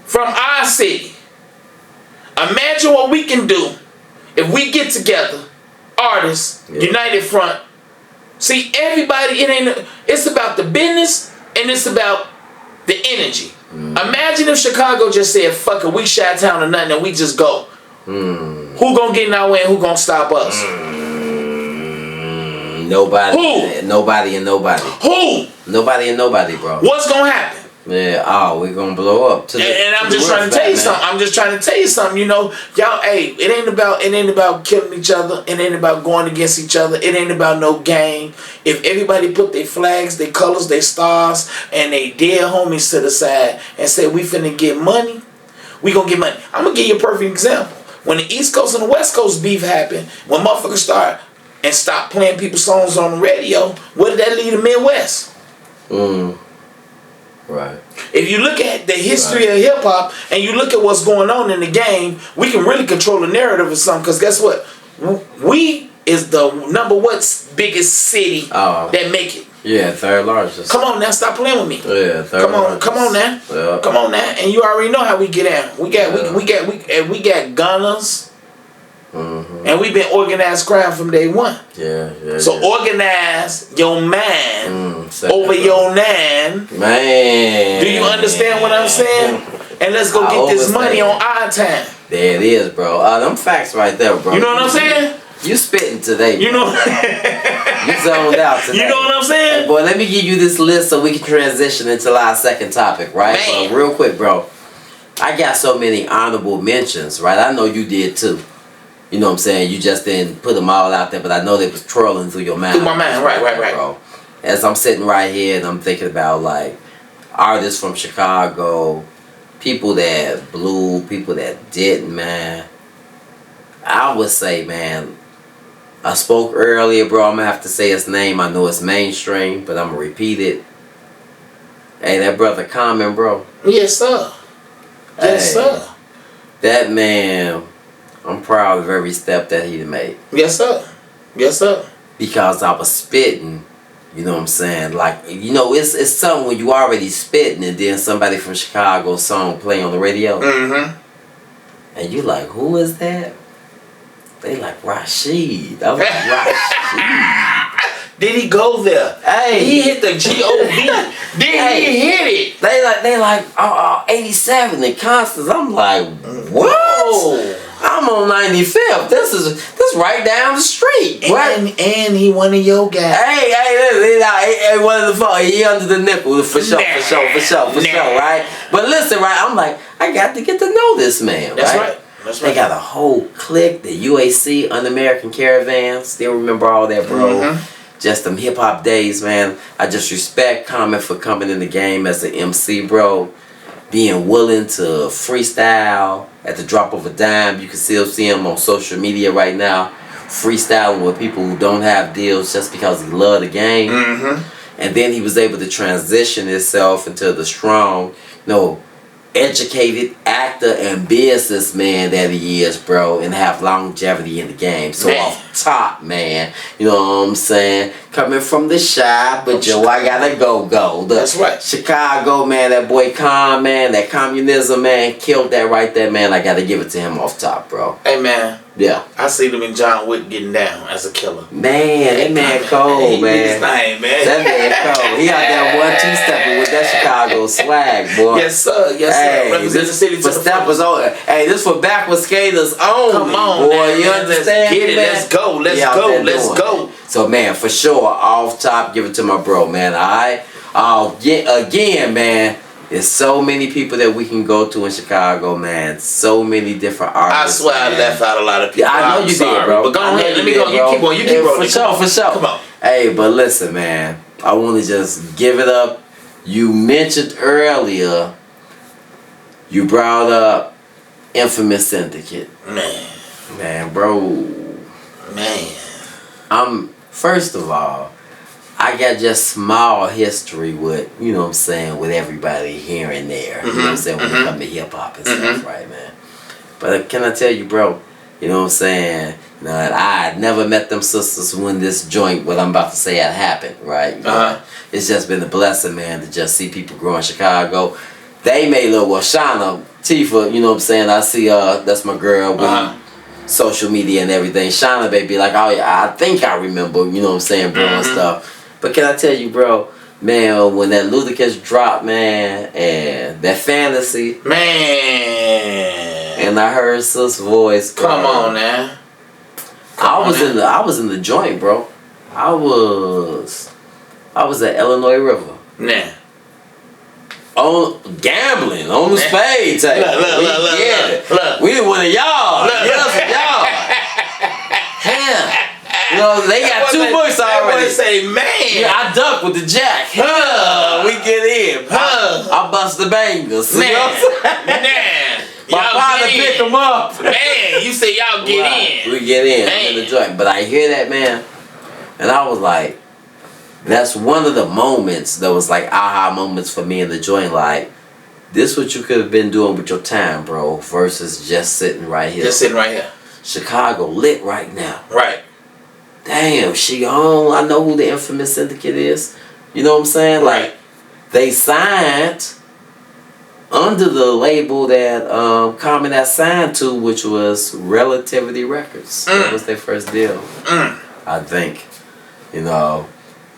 Speaker 3: from our city, imagine what we can do if we get together, artists, united front. See, everybody, it's about the business and it's about the energy. Imagine if Chicago just said, fuck it, we Chi-Town or nothing and we just go. Who gonna get in our way and who gonna stop us?
Speaker 2: Nobody.
Speaker 3: Who?
Speaker 2: Nobody and nobody.
Speaker 3: Who?
Speaker 2: Nobody and nobody, bro.
Speaker 3: What's gonna happen?
Speaker 2: Yeah, we're gonna blow up.
Speaker 3: And I'm just trying to tell you something. I'm just trying to tell you something. You know, y'all. Hey, it ain't about killing each other. It ain't about going against each other. It ain't about no gang. If everybody put their flags, their colors, their stars, and they dead homies to the side and say we finna get money, we gonna get money. I'm gonna give you a perfect example. When the East Coast and the West Coast beef happened, when motherfuckers start and stop playing people's songs on the radio, where did that leave the Midwest?
Speaker 2: Right.
Speaker 3: If you look at the history of hip hop and you look at what's going on in the game, we can really control the narrative of something. Because guess what? We is the number biggest city that make it.
Speaker 2: Yeah, third largest.
Speaker 3: Come on now, stop playing with me.
Speaker 2: Yeah, third largest.
Speaker 3: Come on now.
Speaker 2: Yeah.
Speaker 3: Come on now. And you already know how we get out. We got gunners. And we've been organized crime from day one. So organize your mind over your nine.
Speaker 2: Man.
Speaker 3: Do you understand what I'm saying? And let's go get this money on our time.
Speaker 2: There it is, bro. Them facts right there, bro.
Speaker 3: You know what I'm saying?
Speaker 2: You spitting today.
Speaker 3: You know.
Speaker 2: You zoned out today.
Speaker 3: You know what I'm saying?
Speaker 2: Hey, boy, let me give you this list so we can transition into our second topic, right?
Speaker 3: Man.
Speaker 2: But real quick, bro. I got so many honorable mentions, right? I know you did too. You know what I'm saying? You just didn't put them all out there, but I know they was trolling through your mind.
Speaker 3: Through my mind, right.
Speaker 2: Bro. As I'm sitting right here and I'm thinking about like artists from Chicago, people that blew, people that didn't, man. I would say, man, I spoke earlier, bro. I'm gonna have to say his name. I know it's mainstream, but I'm gonna repeat it. Hey, that brother Common, bro.
Speaker 3: Yes, sir. Yes, sir.
Speaker 2: That man, I'm proud of every step that he made.
Speaker 3: Yes, sir. Yes, sir.
Speaker 2: Because I was spitting, you know what I'm saying? Like, you know, it's something when you already spitting and then somebody from Chicago song play on the radio. And you like, who is that? They like, Rashid. I was like, Rashid.
Speaker 3: Did he go there?
Speaker 2: Hey.
Speaker 3: He hit the G-O-V. Did he hit it?
Speaker 2: They like 87 and Constance. I'm like, what?
Speaker 3: Whoa.
Speaker 2: I'm on 95th. This is right down the street.
Speaker 3: And he one of your guys.
Speaker 2: Hey, one of the he under the nickel for sure, right? But listen, right? I'm like, I got to get to know this man.
Speaker 3: That's right. That's right.
Speaker 2: They got a whole clique, the UAC, Un-American Caravan. Still remember all that, bro. Just them hip hop days, man. I just respect Common for coming in the game as an MC, bro. Being willing to freestyle at the drop of a dime. You can still see him on social media right now, freestyling with people who don't have deals just because he loved the game. And then he was able to transition himself into the strong, educated actor and businessman that he is, bro, and have longevity in the game. So off top, man, you know what I'm saying? Coming from the shy, but Joe, I gotta go.
Speaker 3: That's right.
Speaker 2: Chicago, man, that boy Con, man, that communism, man, killed that right there, man. I gotta give it to him off top, bro.
Speaker 3: Hey, man.
Speaker 2: Yeah.
Speaker 3: I see them in John Wick getting down as a killer.
Speaker 2: Man, that man cold, man.
Speaker 3: That
Speaker 2: man cold. He out there 1-2-stepping with that Chicago swag, boy.
Speaker 3: Yes, sir. Yes, sir. Represent the city to the
Speaker 2: steppers on. Hey, this for backward skaters only.
Speaker 3: Come on,
Speaker 2: boy.
Speaker 3: Man,
Speaker 2: you understand?
Speaker 3: Let's get it. Man? Let's go. Let's go.
Speaker 2: So, man, for sure, off top, give it to my bro, man. Again, man. There's so many people that we can go to in Chicago, man. So many different artists.
Speaker 3: I swear I left out a lot of people.
Speaker 2: I know you did, bro.
Speaker 3: But go ahead. Let me go. You keep on. You keep rolling.
Speaker 2: For sure.
Speaker 3: Come on.
Speaker 2: Hey, but listen, man. I want to just give it up. You mentioned earlier, you brought up Infamous Syndicate. Man, bro. First of all, I got just small history with, you know what I'm saying, with everybody here and there. You know what I'm saying, when it comes to hip hop and stuff, right, man? But can I tell you, bro, you know what I'm saying? You know, I had never met them sisters when this joint, what I'm about to say, had happened, right? You know, it's just been a blessing, man, to just see people grow in Chicago. They made little, well, Shauna, Tifa, you know what I'm saying? I see, that's my girl with social media and everything. Shauna, baby, like, oh, yeah, I think I remember, you know what I'm saying, bro, and stuff. But can I tell you, bro, man, when that Ludacris dropped, man, and that Fantasy,
Speaker 3: man,
Speaker 2: and I heard Sis' voice, bro,
Speaker 3: come on, man.
Speaker 2: I was in the joint, bro. I was at Illinois River.
Speaker 3: Nah.
Speaker 2: On gambling on the spade table. Look. We didn't win a yard. Y'all. Hell. You know, they got 2 books already.
Speaker 3: Say, man.
Speaker 2: Yeah, I duck with the jack. We get in. I bust the bangles.
Speaker 3: Man.
Speaker 2: You know what I'm saying? My father pick them up.
Speaker 3: Man, you say y'all get in.
Speaker 2: We get in the joint. But I hear that, man, and I was like, that's one of the moments that was like aha moments for me in the joint. Like, this what you could have been doing with your time, bro, versus just sitting right here.
Speaker 3: Just sitting right here.
Speaker 2: Chicago lit right now.
Speaker 3: Right.
Speaker 2: Damn, she on. I know who the Infamous Syndicate is. You know what I'm saying?
Speaker 3: Right.
Speaker 2: Like, they signed under the label that Common had signed to, which was Relativity Records. That was their first deal. I think. You know,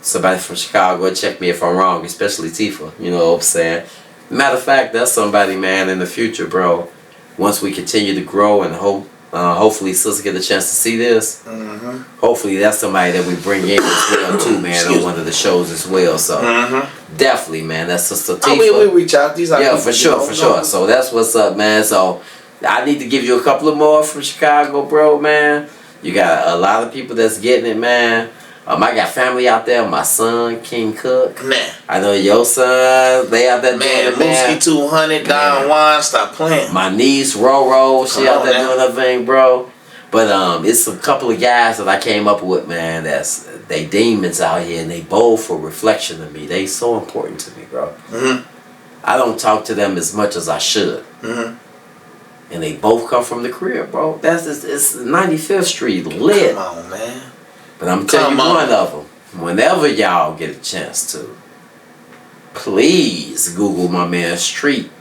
Speaker 2: somebody from Chicago, check me if I'm wrong, especially Tifa. You know what I'm saying? Matter of fact, that's somebody, man, in the future, bro. Once we continue to grow and hopefully sisters get a chance to see this. Hopefully that's somebody that we bring in as well too, man, on one of the shows as well. So definitely, man, that's Sister Tifa.
Speaker 3: We reach out. These are
Speaker 2: yeah, for sure. So that's what's up, man. So I need to give you a couple of more from Chicago, bro, man. You got a lot of people that's getting it, man. I got family out there. My son, King Cook.
Speaker 3: Man.
Speaker 2: I know your son. They out there doing it, man.
Speaker 3: Mooski 200, Don Juan, stop playing.
Speaker 2: My niece, Roro, she out there doing her thing, bro. But it's a couple of guys that I came up with, man, they demons out here, and they both a reflection of me. They so important to me, bro. I don't talk to them as much as I should. And they both come from the crib, bro. It's 95th Street, lit.
Speaker 3: Come on, man.
Speaker 2: But I'm telling you one of them. Whenever y'all get a chance to, please Google my man Street.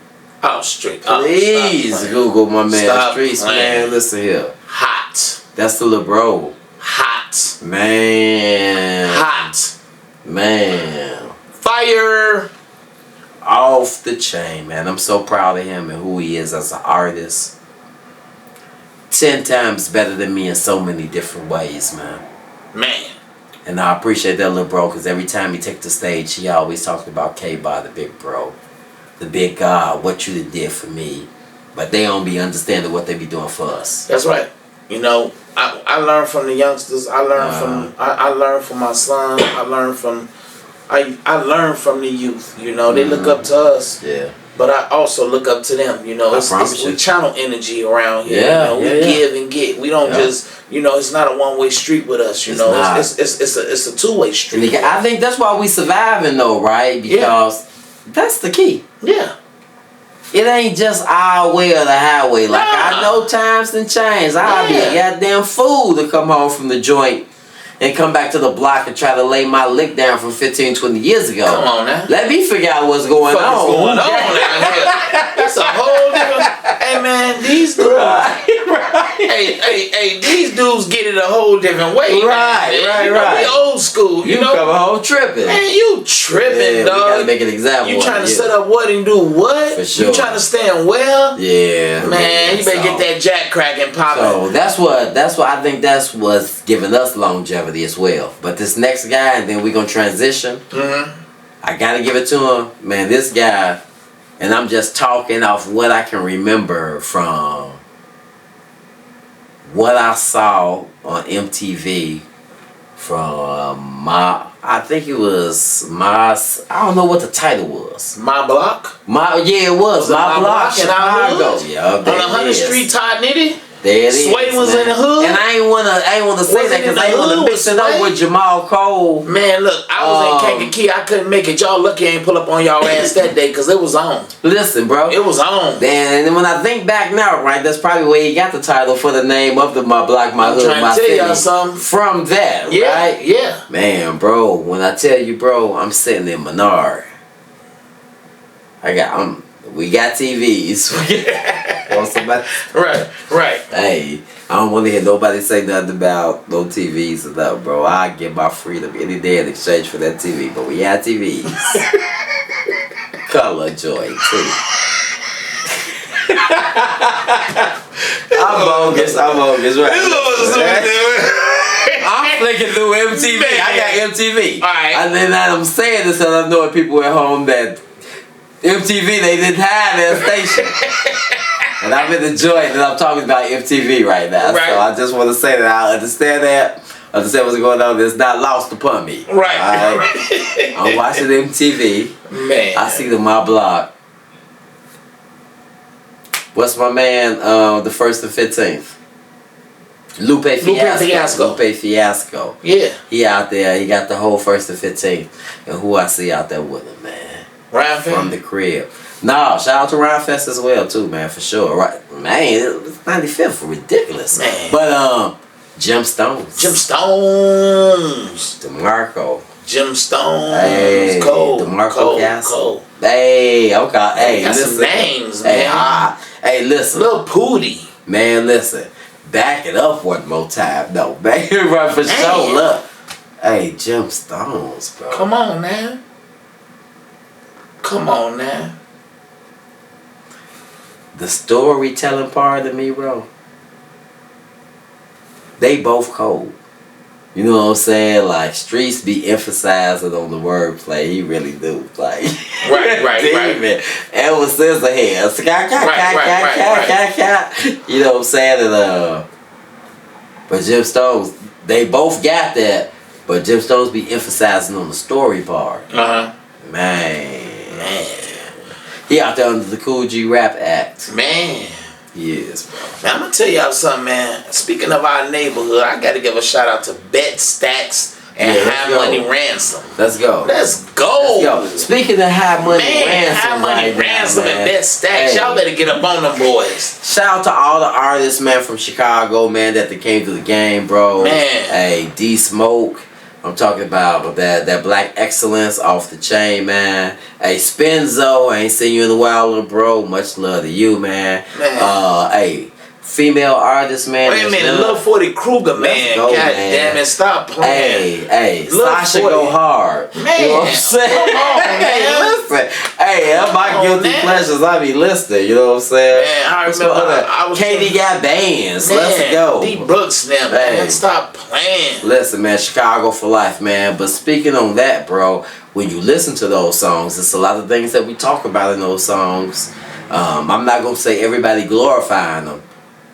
Speaker 3: Oh, Street.
Speaker 2: Please Google my man Streets, man. Listen here.
Speaker 3: Hot.
Speaker 2: That's the little bro.
Speaker 3: Hot.
Speaker 2: Man.
Speaker 3: Hot.
Speaker 2: Man.
Speaker 3: Fire.
Speaker 2: Off the chain, man. I'm so proud of him and who he is as an artist. 10 times better than me in so many different ways, man.
Speaker 3: Man.
Speaker 2: And I appreciate that little bro, because every time he take the stage, he always talks about K-Bar, the big bro. The big God, what you did for me. But they don't be understanding what they be doing for us.
Speaker 3: That's right. You know, I learned from the youngsters. I learned from my son. I learned from the youth. You know, they look up to us.
Speaker 2: Yeah.
Speaker 3: But I also look up to them. You know, we channel energy around here. Yeah, you know, we give and get. We don't just, you know, it's not a one-way street with us. You know, it's a two-way street.
Speaker 2: And I think that's why we surviving though, right? Because that's the key.
Speaker 3: Yeah.
Speaker 2: It ain't just our way or the highway. Like, I know times and change. I'll be a goddamn fool to come home from the joint and come back to the block and try to lay my lick down from 15, 20 years ago.
Speaker 3: Come on now.
Speaker 2: Let me figure out what's going on.
Speaker 3: What's going on down here? It's a whole different... Hey, man, these dudes... Hey, these dudes get it a whole different way. Right. We old school,
Speaker 2: you
Speaker 3: know?
Speaker 2: come home tripping.
Speaker 3: Man, you tripping, dog.
Speaker 2: We gotta make an example.
Speaker 3: You trying to set up what and do what?
Speaker 2: For sure.
Speaker 3: You trying to stand well?
Speaker 2: Yeah.
Speaker 3: Man, you better get that jack cracking popping.
Speaker 2: So that's what I think that's what's giving us longevity as well. But this next guy, and then we're gonna transition. I gotta give it to him. Man, this guy, and I'm just talking off what I can remember from what I saw on MTV from my I think it was I don't know what the title was.
Speaker 3: My Block?
Speaker 2: Yeah, it was. My Block in Chicago. Yeah,
Speaker 3: on 100th Street, Todd Nitty?
Speaker 2: There it
Speaker 3: Sway
Speaker 2: is,
Speaker 3: was
Speaker 2: man.
Speaker 3: in the hood.
Speaker 2: And I ain't wanna say that because I ain't wanna mix it up with Jamal Cole.
Speaker 3: Man, look, I was in Kankakee. I couldn't make it. Y'all lucky I ain't pull up on y'all ass that day because it was on.
Speaker 2: Listen, bro.
Speaker 3: It was on.
Speaker 2: Then and when I think back now, right, that's probably where he got the title for the name of the My Block, My Hood, My City.
Speaker 3: Y'all something.
Speaker 2: From that,
Speaker 3: yeah,
Speaker 2: right?
Speaker 3: Yeah.
Speaker 2: Man, bro, when I tell you, bro, I'm sitting in Menard. We got TVs.
Speaker 3: Right.
Speaker 2: Hey, I don't want to hear nobody say nothing about no TVs or nothing, bro. I give my freedom any day in exchange for that TV, but we had TVs. Color joy too. I'm bogus, right? I'm flicking through MTV. Man. I got MTV.
Speaker 3: Alright.
Speaker 2: And then I'm saying this, and I'm knowing people at home that MTV, they didn't have their station. And I'm in the joint that I'm talking about MTV right now. Right. So I just want to say that I understand what's going on. It's not lost upon me.
Speaker 3: Right.
Speaker 2: I'm watching MTV.
Speaker 3: Man.
Speaker 2: I see the My Block. What's my man, the 1st and 15th? Lupe Fiasco.
Speaker 3: Yeah.
Speaker 2: He out there. He got the whole 1st and 15th. And who I see out there with him, man.
Speaker 3: Ryan
Speaker 2: from the crib. No, shout out to Ryan Fest as well too, man, for sure. Right, man, 95th, ridiculous. Man. But Jim Stones. DeMarco.
Speaker 3: Jim Stones.
Speaker 2: Hey,
Speaker 3: Cole.
Speaker 2: DeMarco Castle. Hey, okay. Hey,
Speaker 3: got
Speaker 2: listen.
Speaker 3: Some names, man.
Speaker 2: Hey, listen.
Speaker 3: Lil Pootie.
Speaker 2: Man, listen. Back it up one more time, though. Back it right for sure. Look. Hey, Jim Stones, bro.
Speaker 3: Come on, man.
Speaker 2: The storytelling part of me, bro. They both cold. You know what I'm saying? Like, Streets be emphasizing on the wordplay. He really do. Like,
Speaker 3: right.
Speaker 2: Ever since the hair. You know what I'm saying? And, but Jim Stones, they both got that. But Jim Stones be emphasizing on the story part. Man. He out there under the Cool G Rap Act.
Speaker 3: Man.
Speaker 2: He is, bro.
Speaker 3: Now, I'm going to tell y'all something, man. Speaking of our neighborhood, I got to give a shout out to Bet Stacks and High Money Ransom.
Speaker 2: Let's go. Speaking of High Money Ransom.
Speaker 3: High Money Ransom and Bet Stacks. Y'all better get up on them boys.
Speaker 2: Shout out to all the artists, man, from Chicago, man, that they came to the game, bro.
Speaker 3: Man.
Speaker 2: Hey, D.Smoke. I'm talking about that Black Excellence off the chain, man. Hey, Spenzo, I ain't seen you in a while, little bro. Much love to you, man. Hey, female artist, man.
Speaker 3: Wait a minute, Lil 40 Kruger, man. God damn it, stop playing.
Speaker 2: Hey, Sasha go hard.
Speaker 3: Man,
Speaker 2: you know what I'm saying?
Speaker 3: Come on, man.
Speaker 2: Hey, listen. Hey, that's my guilty pleasures. I be listening, you know what I'm saying?
Speaker 3: Man, I remember
Speaker 2: Katie got bands. Let's go.
Speaker 3: D. Brooks now, man. Stop playing.
Speaker 2: Listen, man, Chicago for life, man. But speaking on that, bro, when you listen to those songs, it's a lot of things that we talk about in those songs. I'm not going to say everybody glorifying them,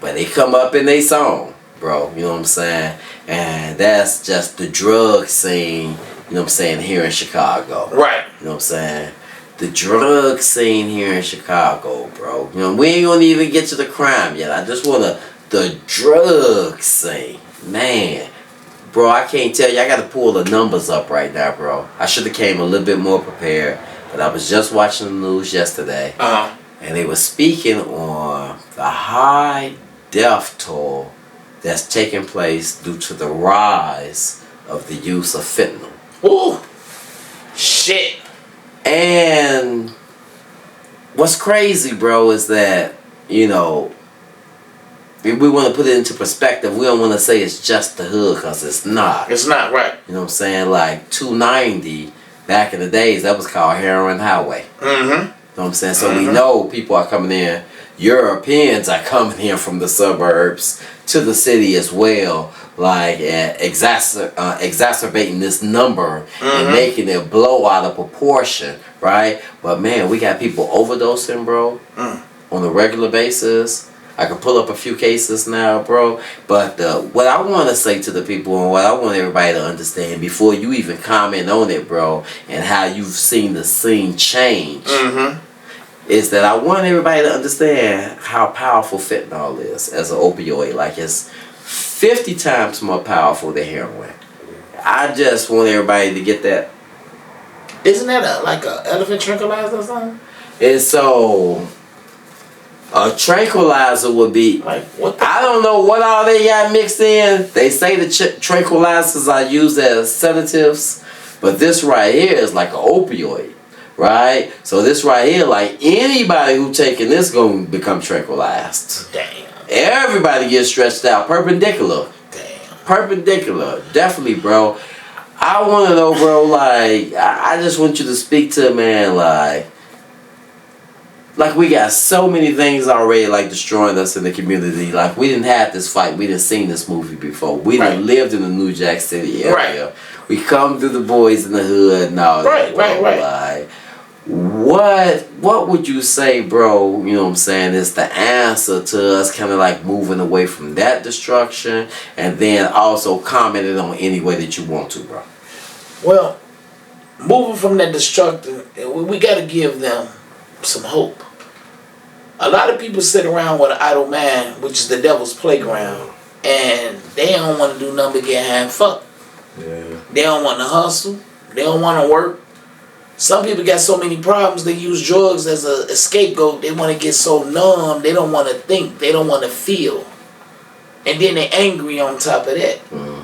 Speaker 2: but they come up in their song, bro. You know what I'm saying? And that's just the drug scene, you know what I'm saying, here in Chicago.
Speaker 3: Right.
Speaker 2: You know what I'm saying? The drug scene here in Chicago, bro. You know, we ain't going to even get to the crime yet. I just want the drug scene. Man. Bro, I can't tell you. I got to pull the numbers up right now, bro. I should have came a little bit more prepared. But I was just watching the news yesterday. And they were speaking on the high death toll that's taking place due to the rise of the use of fentanyl.
Speaker 3: Ooh. Shit.
Speaker 2: And what's crazy, bro, is that, you know, if we want to put it into perspective, we don't want to say it's just the hood, because it's not.
Speaker 3: It's not, right.
Speaker 2: You know what I'm saying? Like 290, back in the days, that was called Heroin Highway. You know what I'm saying? So we know people are coming in. Europeans are coming in from the suburbs to the city as well, like exacerbating this number and making it blow out of proportion, right? But man, we got people overdosing, bro, on a regular basis. I can pull up a few cases now, bro. But what I want to say to the people and what I want everybody to understand before you even comment on it, bro, and how you've seen the scene change, is that I want everybody to understand how powerful fentanyl is as an opioid. Like, it's 50 times more powerful than heroin. I just want everybody to get that.
Speaker 3: Isn't that like a elephant tranquilizer or something?
Speaker 2: And so, a tranquilizer would be,
Speaker 3: like, what
Speaker 2: I don't know what all they got mixed in. They say the tranquilizers are used as sedatives, but this right here is like an opioid, right? So this right here, like, anybody who taking this gonna become tranquilized.
Speaker 3: Damn.
Speaker 2: Everybody gets stretched out, perpendicular.
Speaker 3: Damn.
Speaker 2: Perpendicular, definitely, bro. I want to know, bro, like, I just want you to speak to, man, like we got so many things already, like, destroying us in the community. Like, we didn't have this fight. We didn't seen this movie before. We didn't lived in the New Jack City area.
Speaker 3: Right.
Speaker 2: We come through the boys in the hood and all that.
Speaker 3: Right.
Speaker 2: Like, what would you say, bro, you know what I'm saying, is the answer to us kind of like moving away from that destruction, and then also commenting on any way that you want to, bro?
Speaker 3: Well, moving from that destruction, we got to give them some hope. A lot of people sit around with an idle mind, which is the devil's playground, and they don't want to do nothing but get hand fucked.
Speaker 2: Yeah.
Speaker 3: They don't want to hustle. They don't want to work. Some people got so many problems, they use drugs as a scapegoat. They want to get so numb, they don't want to think, they don't want to feel. And then they're angry on top of that.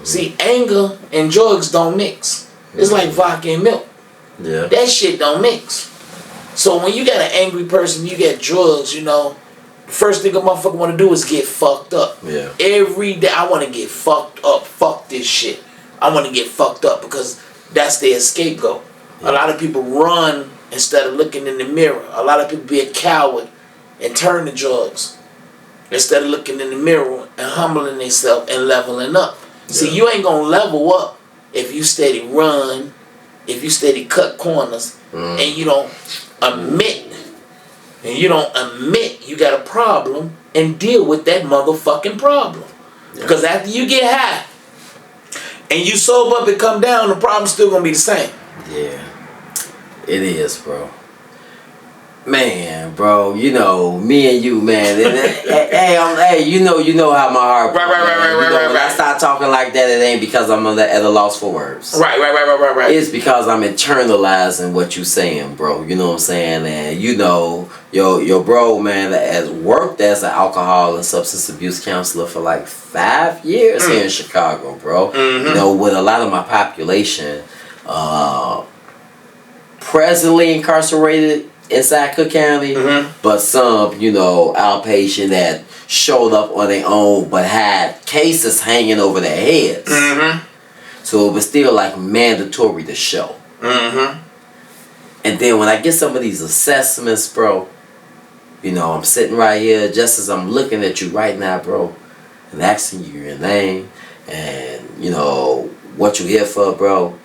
Speaker 3: See, anger and drugs don't mix. It's like vodka and milk.
Speaker 2: Yeah.
Speaker 3: That shit don't mix. So when you got an angry person, you got drugs, you know, the first thing a motherfucker want to do is get fucked up.
Speaker 2: Yeah.
Speaker 3: Every day I want to get fucked up. Fuck this shit. I want to get fucked up because that's their scapegoat. A lot of people run instead of looking in the mirror. A lot of people be a coward and turn to drugs instead of looking in the mirror and humbling themselves and leveling up. Yeah. See, you ain't going to level up if you steady run, if you steady cut corners, and you don't admit you got a problem and deal with that motherfucking problem. Because after you get high and you sober up and come down, the problem's still going to be the same.
Speaker 2: Yeah, it is, bro. Man, bro, you know, me and you, man. Hey, you know how my heart. Right. When I start talking like that, it ain't because I'm at a loss for words.
Speaker 3: Right.
Speaker 2: It's because I'm internalizing what you saying, bro. You know what I'm saying? And you know, your bro, man, has worked as an alcohol and substance abuse counselor for like 5 years here in Chicago, bro. You know, with a lot of my population presently incarcerated inside Cook County, but some, you know, outpatient that showed up on their own but had cases hanging over their heads. So it was still like mandatory to show. And then when I get some of these assessments, bro, you know, I'm sitting right here just as I'm looking at you right now, bro, and asking you your name and, you know, what you here for, bro.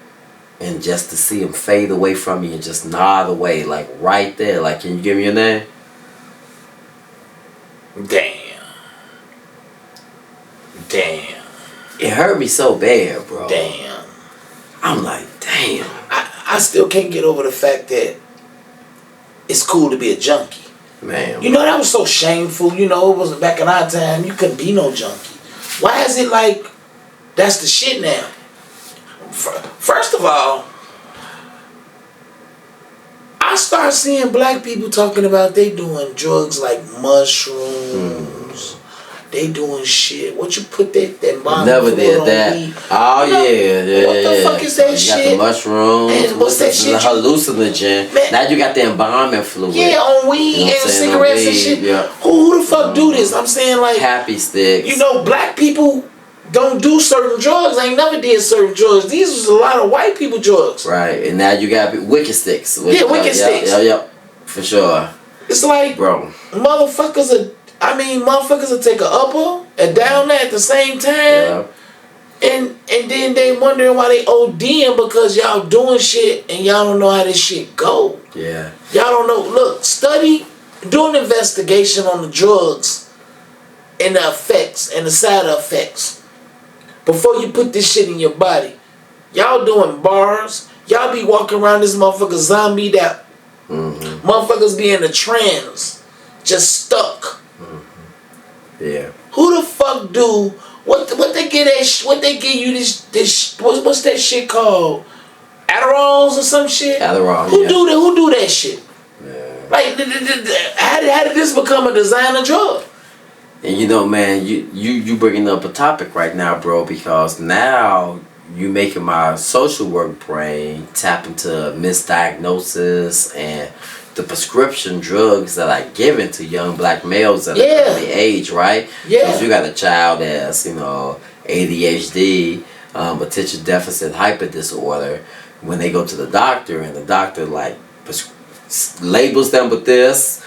Speaker 2: And just to see him fade away from me and just nod away, like right there. Like, can you give me your name?
Speaker 3: Damn.
Speaker 2: It hurt me so bad, bro.
Speaker 3: Damn.
Speaker 2: I'm like, damn.
Speaker 3: I still can't get over the fact that it's cool to be a junkie.
Speaker 2: Man.
Speaker 3: You know, that was so shameful. You know, it wasn't back in our time. You couldn't be no junkie. Why is it like that's the shit now? First of all, I start seeing black people talking about they doing drugs like mushrooms. They doing shit. What you put that bomb?
Speaker 2: Never did that. Weed? Oh, you know, yeah.
Speaker 3: What the fuck is that shit?
Speaker 2: You got the mushrooms.
Speaker 3: And what's that shit?
Speaker 2: The hallucinogen. Man, now you got the embalming fluid.
Speaker 3: Yeah, on weed, you know, and cigarettes and shit.
Speaker 2: Yeah.
Speaker 3: Who the fuck do this? I'm saying, like,
Speaker 2: happy sticks.
Speaker 3: You know, black people don't do certain drugs. I ain't never did certain drugs. These was a lot of white people drugs.
Speaker 2: Right, and now you got wicked sticks.
Speaker 3: Wicked sticks.
Speaker 2: Yep, for sure.
Speaker 3: It's like,
Speaker 2: bro,
Speaker 3: motherfuckers will take a upper and down there at the same time.
Speaker 2: Yeah.
Speaker 3: And then they wondering why they ODing because y'all doing shit and y'all don't know how this shit go.
Speaker 2: Yeah.
Speaker 3: Y'all don't know. Look, do an investigation on the drugs and the effects and the side effects before you put this shit in your body. Y'all doing bars. Y'all be walking around this motherfucker zombied out. Mm-hmm. Motherfuckers be in a trance, just stuck.
Speaker 2: Mm-hmm. Yeah.
Speaker 3: Who the fuck do what they get that what they give you this what's that shit called? Adderalls or some shit?
Speaker 2: Adderall.
Speaker 3: Who do that shit?
Speaker 2: Yeah.
Speaker 3: Like how did this become a designer drug?
Speaker 2: And you know, man, you bringing up a topic right now, bro, because now you making my social work brain tap into misdiagnosis and the prescription drugs that are given to young black males at an early age, right?
Speaker 3: Yeah.
Speaker 2: Because you got a child that's, you know, ADHD, attention deficit hyper disorder. When they go to the doctor and the doctor like labels them with this,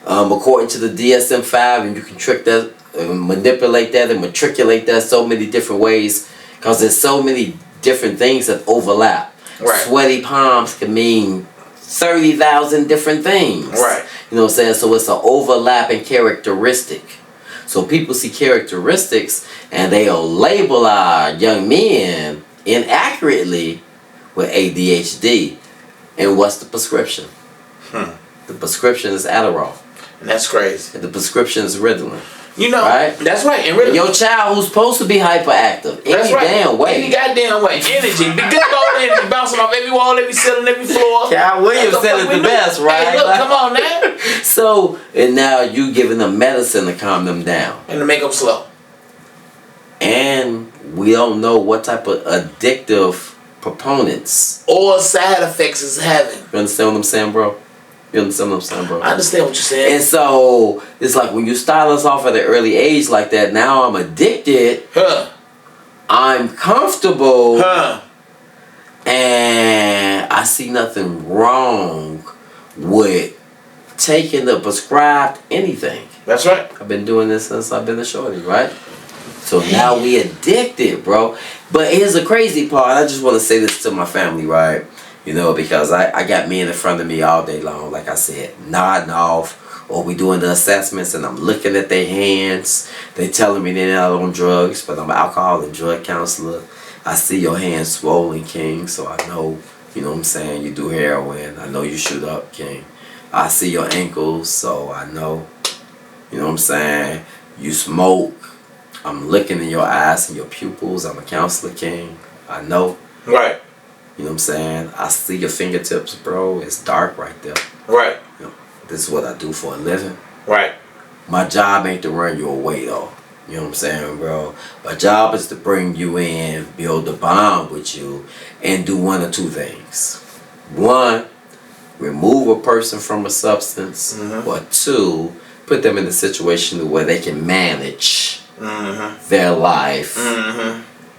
Speaker 2: according to the DSM-5, and you can trick that, manipulate that, and matriculate that so many different ways. Because there's so many different things that overlap.
Speaker 3: Right.
Speaker 2: Sweaty palms can mean 30,000 different things.
Speaker 3: Right.
Speaker 2: You know what I'm saying? So it's an overlapping characteristic. So people see characteristics and they'll label our young men inaccurately with ADHD. And what's the prescription? The prescription is Adderall.
Speaker 3: And that's crazy.
Speaker 2: And the prescription is Ritalin.
Speaker 3: You know,
Speaker 2: right?
Speaker 3: That's right. And really,
Speaker 2: your child who's supposed to be hyperactive, any damn way,
Speaker 3: any goddamn way, energy, the good old energy bouncing off every wall, every ceiling, every floor.
Speaker 2: Cal Williams said it the best, right?
Speaker 3: Hey, look, come on now.
Speaker 2: So, and now you giving them medicine to calm them down
Speaker 3: and to make them slow.
Speaker 2: And we don't know what type of addictive proponents
Speaker 3: or side effects it's having.
Speaker 2: You understand what I'm saying, bro? You understand what I'm saying, bro?
Speaker 3: I understand what you're saying.
Speaker 2: And so it's like when you start us off at an early age like that, now I'm addicted. I'm comfortable. And I see nothing wrong with taking the prescribed anything.
Speaker 3: That's right.
Speaker 2: I've been doing this since I've been a shorty, right? So now we addicted, bro. But here's the crazy part. I just want to say this to my family, right? You know, because I got men in front of me all day long, like I said, nodding off, or we doing the assessments and I'm looking at their hands. They telling me they're not on drugs, but I'm an alcohol and drug counselor. I see your hands swollen, King, so I know, you know what I'm saying, you do heroin. I know you shoot up, King. I see your ankles, so I know, you know what I'm saying, you smoke. I'm looking in your eyes and your pupils. I'm a counselor, King. I know.
Speaker 3: Right.
Speaker 2: You know what I'm saying? I see your fingertips, bro. It's dark right there.
Speaker 3: Right.
Speaker 2: You know, this is what I do for a living.
Speaker 3: Right.
Speaker 2: My job ain't to run you away, though. You know what I'm saying, bro? My job is to bring you in, build a bond with you, and do one or two things. One, remove a person from a substance. Or two, put them in a situation where they can manage their life.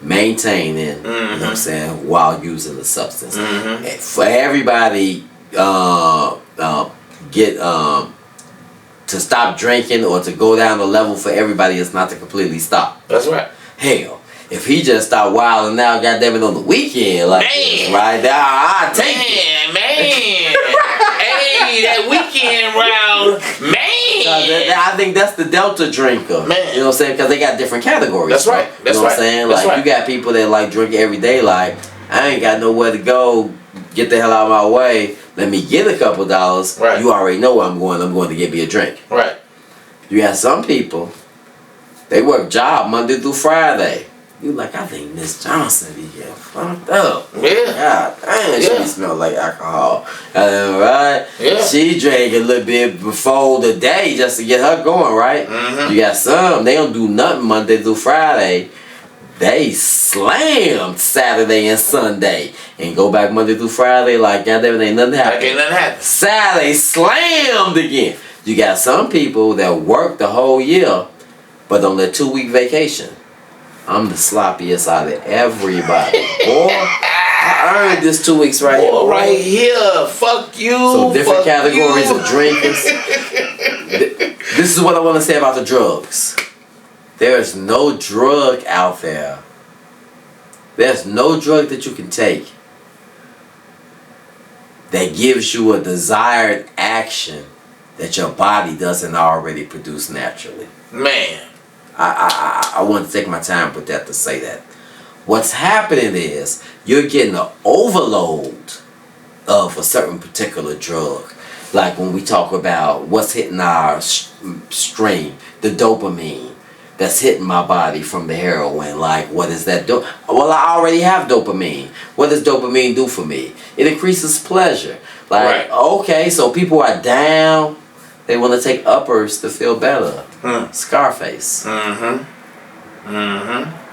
Speaker 2: Maintaining, you know what I'm saying, while using the substance. And for everybody get to stop drinking or to go down the level for everybody is not to completely stop.
Speaker 3: That's right.
Speaker 2: Hell, if he just stopped wilding now, goddamn it, on the weekend, like this, right there, I take it.
Speaker 3: Man. Hey, that weekend round, man.
Speaker 2: I think that's the Delta drinker.
Speaker 3: Man.
Speaker 2: You know what I'm saying? Because they got different categories.
Speaker 3: That's right. That's
Speaker 2: you know what I'm saying?
Speaker 3: That's
Speaker 2: like,
Speaker 3: right.
Speaker 2: you got people that like drink every day, like, I ain't got nowhere to go. Get the hell out of my way. Let me get a couple dollars.
Speaker 3: Right.
Speaker 2: You already know where I'm going. I'm going to get me a drink.
Speaker 3: Right.
Speaker 2: You got some people, they work job Monday through Friday. You like, I think Miss Johnson be getting fucked up.
Speaker 3: Yeah.
Speaker 2: God damn, she smell like alcohol. Right?
Speaker 3: Yeah.
Speaker 2: She drank a little bit before the day just to get her going, right? You got some, they don't do nothing Monday through Friday. They slammed Saturday and Sunday. And go back Monday through Friday like, goddamn, ain't nothing happened.
Speaker 3: Like ain't nothing happened.
Speaker 2: Saturday slammed again. You got some people that work the whole year, but on their 2-week vacation. I'm the sloppiest out of everybody. Boy, I earned this 2 weeks right here.
Speaker 3: Right here. Fuck you.
Speaker 2: So different categories of drinkers. This is what I want to say about the drugs. There's no drug out there. There's no drug that you can take that gives you a desired action that your body doesn't already produce naturally.
Speaker 3: Man.
Speaker 2: I want to take my time with that to say that. What's happening is you're getting an overload of a certain particular drug. Like when we talk about what's hitting our stream, the dopamine that's hitting my body from the heroin. Like, what is that do? Well, I already have dopamine. What does dopamine do for me? It increases pleasure. Like, okay, so people are down. They want to take uppers to feel better. Scarface.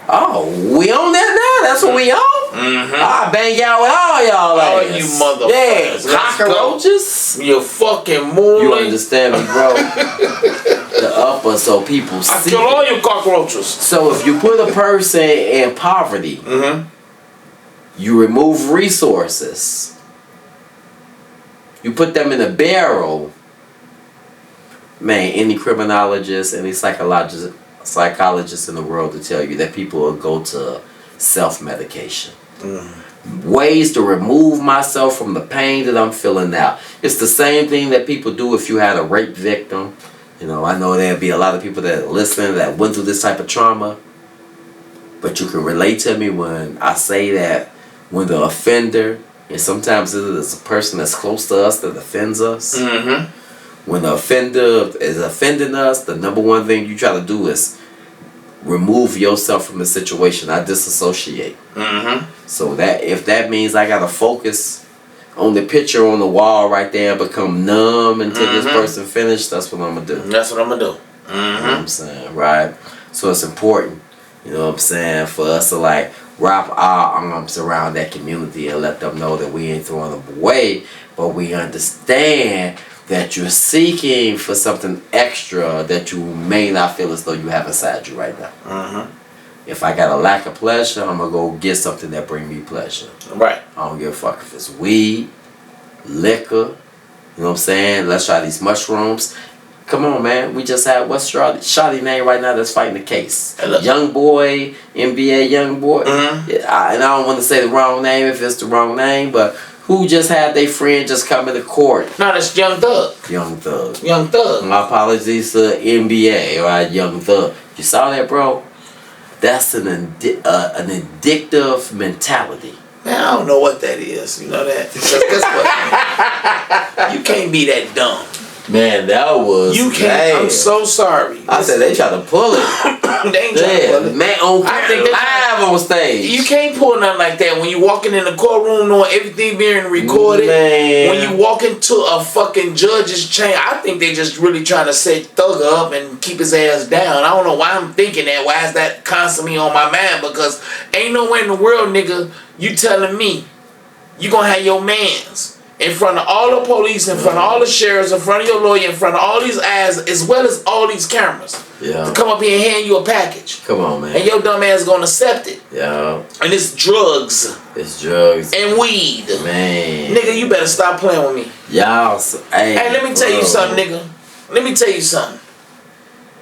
Speaker 2: Oh, we on that now? That's what we on? I bang y'all with all y'all
Speaker 3: All
Speaker 2: ass.
Speaker 3: you motherfuckers.
Speaker 2: Yeah, cockroaches.
Speaker 3: You fucking moron.
Speaker 2: You understand me, bro? The upper, so people see.
Speaker 3: I kill all you cockroaches.
Speaker 2: So if you put a person in poverty, you remove resources. You put them in a barrel. Man, any criminologist, any psychologist in the world to tell you that people will go to self-medication. Ways to remove myself from the pain that I'm feeling now. It's the same thing that people do if you had a rape victim. You know, I know there'll be a lot of people that are listening that went through this type of trauma. But you can relate to me when I say that when the offender, and sometimes it is a person that's close to us that offends us. When the offender is offending us, the number one thing you try to do is remove yourself from the situation. I disassociate. So that if that means I gotta focus on the picture on the wall right there and become numb until this person finished, that's what I'm gonna do.
Speaker 3: That's what I'm gonna do.
Speaker 2: You know what I'm saying, right? So it's important, you know what I'm saying, for us to like wrap our arms around that community and let them know that we ain't throwing them away, but we understand that you're seeking for something extra that you may not feel as though you have inside you right now. If I got a lack of pleasure, I'm gonna go get something that bring me pleasure.
Speaker 3: Right.
Speaker 2: I don't give a fuck if it's weed, liquor, you know what I'm saying? Let's try these mushrooms. Come on, man. We just had, what's Shawty name right now that's fighting the case? Young boy, NBA young boy. And I don't want to say the wrong name if it's the wrong name, but who just had their friend just come into court?
Speaker 3: No, that's Young Thug.
Speaker 2: Young Thug.
Speaker 3: Young Thug.
Speaker 2: My apologies to NBA, right? Young Thug. You saw that, bro? That's an addictive mentality.
Speaker 3: Man, I don't know what that is. You know that? Guess what? You can't be that dumb.
Speaker 2: Man, that was.
Speaker 3: You can't. I'm so sorry.
Speaker 2: I said they tried to pull it.
Speaker 3: They ain't trying to pull it.
Speaker 2: Man, I think live on stage.
Speaker 3: You can't pull nothing like that when you walking in the courtroom knowing everything being recorded.
Speaker 2: Man.
Speaker 3: When you walk into a fucking judge's chain, I think they just really trying to set Thug up and keep his ass down. I don't know why I'm thinking that. Why is that constantly on my mind? Because ain't nowhere in the world, nigga, you telling me you gonna have your mans in front of all the police, in front of all the sheriffs, in front of your lawyer, in front of all these eyes, as well as all these cameras. To come up here and hand you a package.
Speaker 2: Come on, man.
Speaker 3: And your dumb ass gonna accept it.
Speaker 2: Yeah.
Speaker 3: And it's drugs.
Speaker 2: It's drugs.
Speaker 3: And weed.
Speaker 2: Man.
Speaker 3: Nigga, you better stop playing with me.
Speaker 2: Y'all. Hey,
Speaker 3: let me tell you something, nigga. Let me tell you something.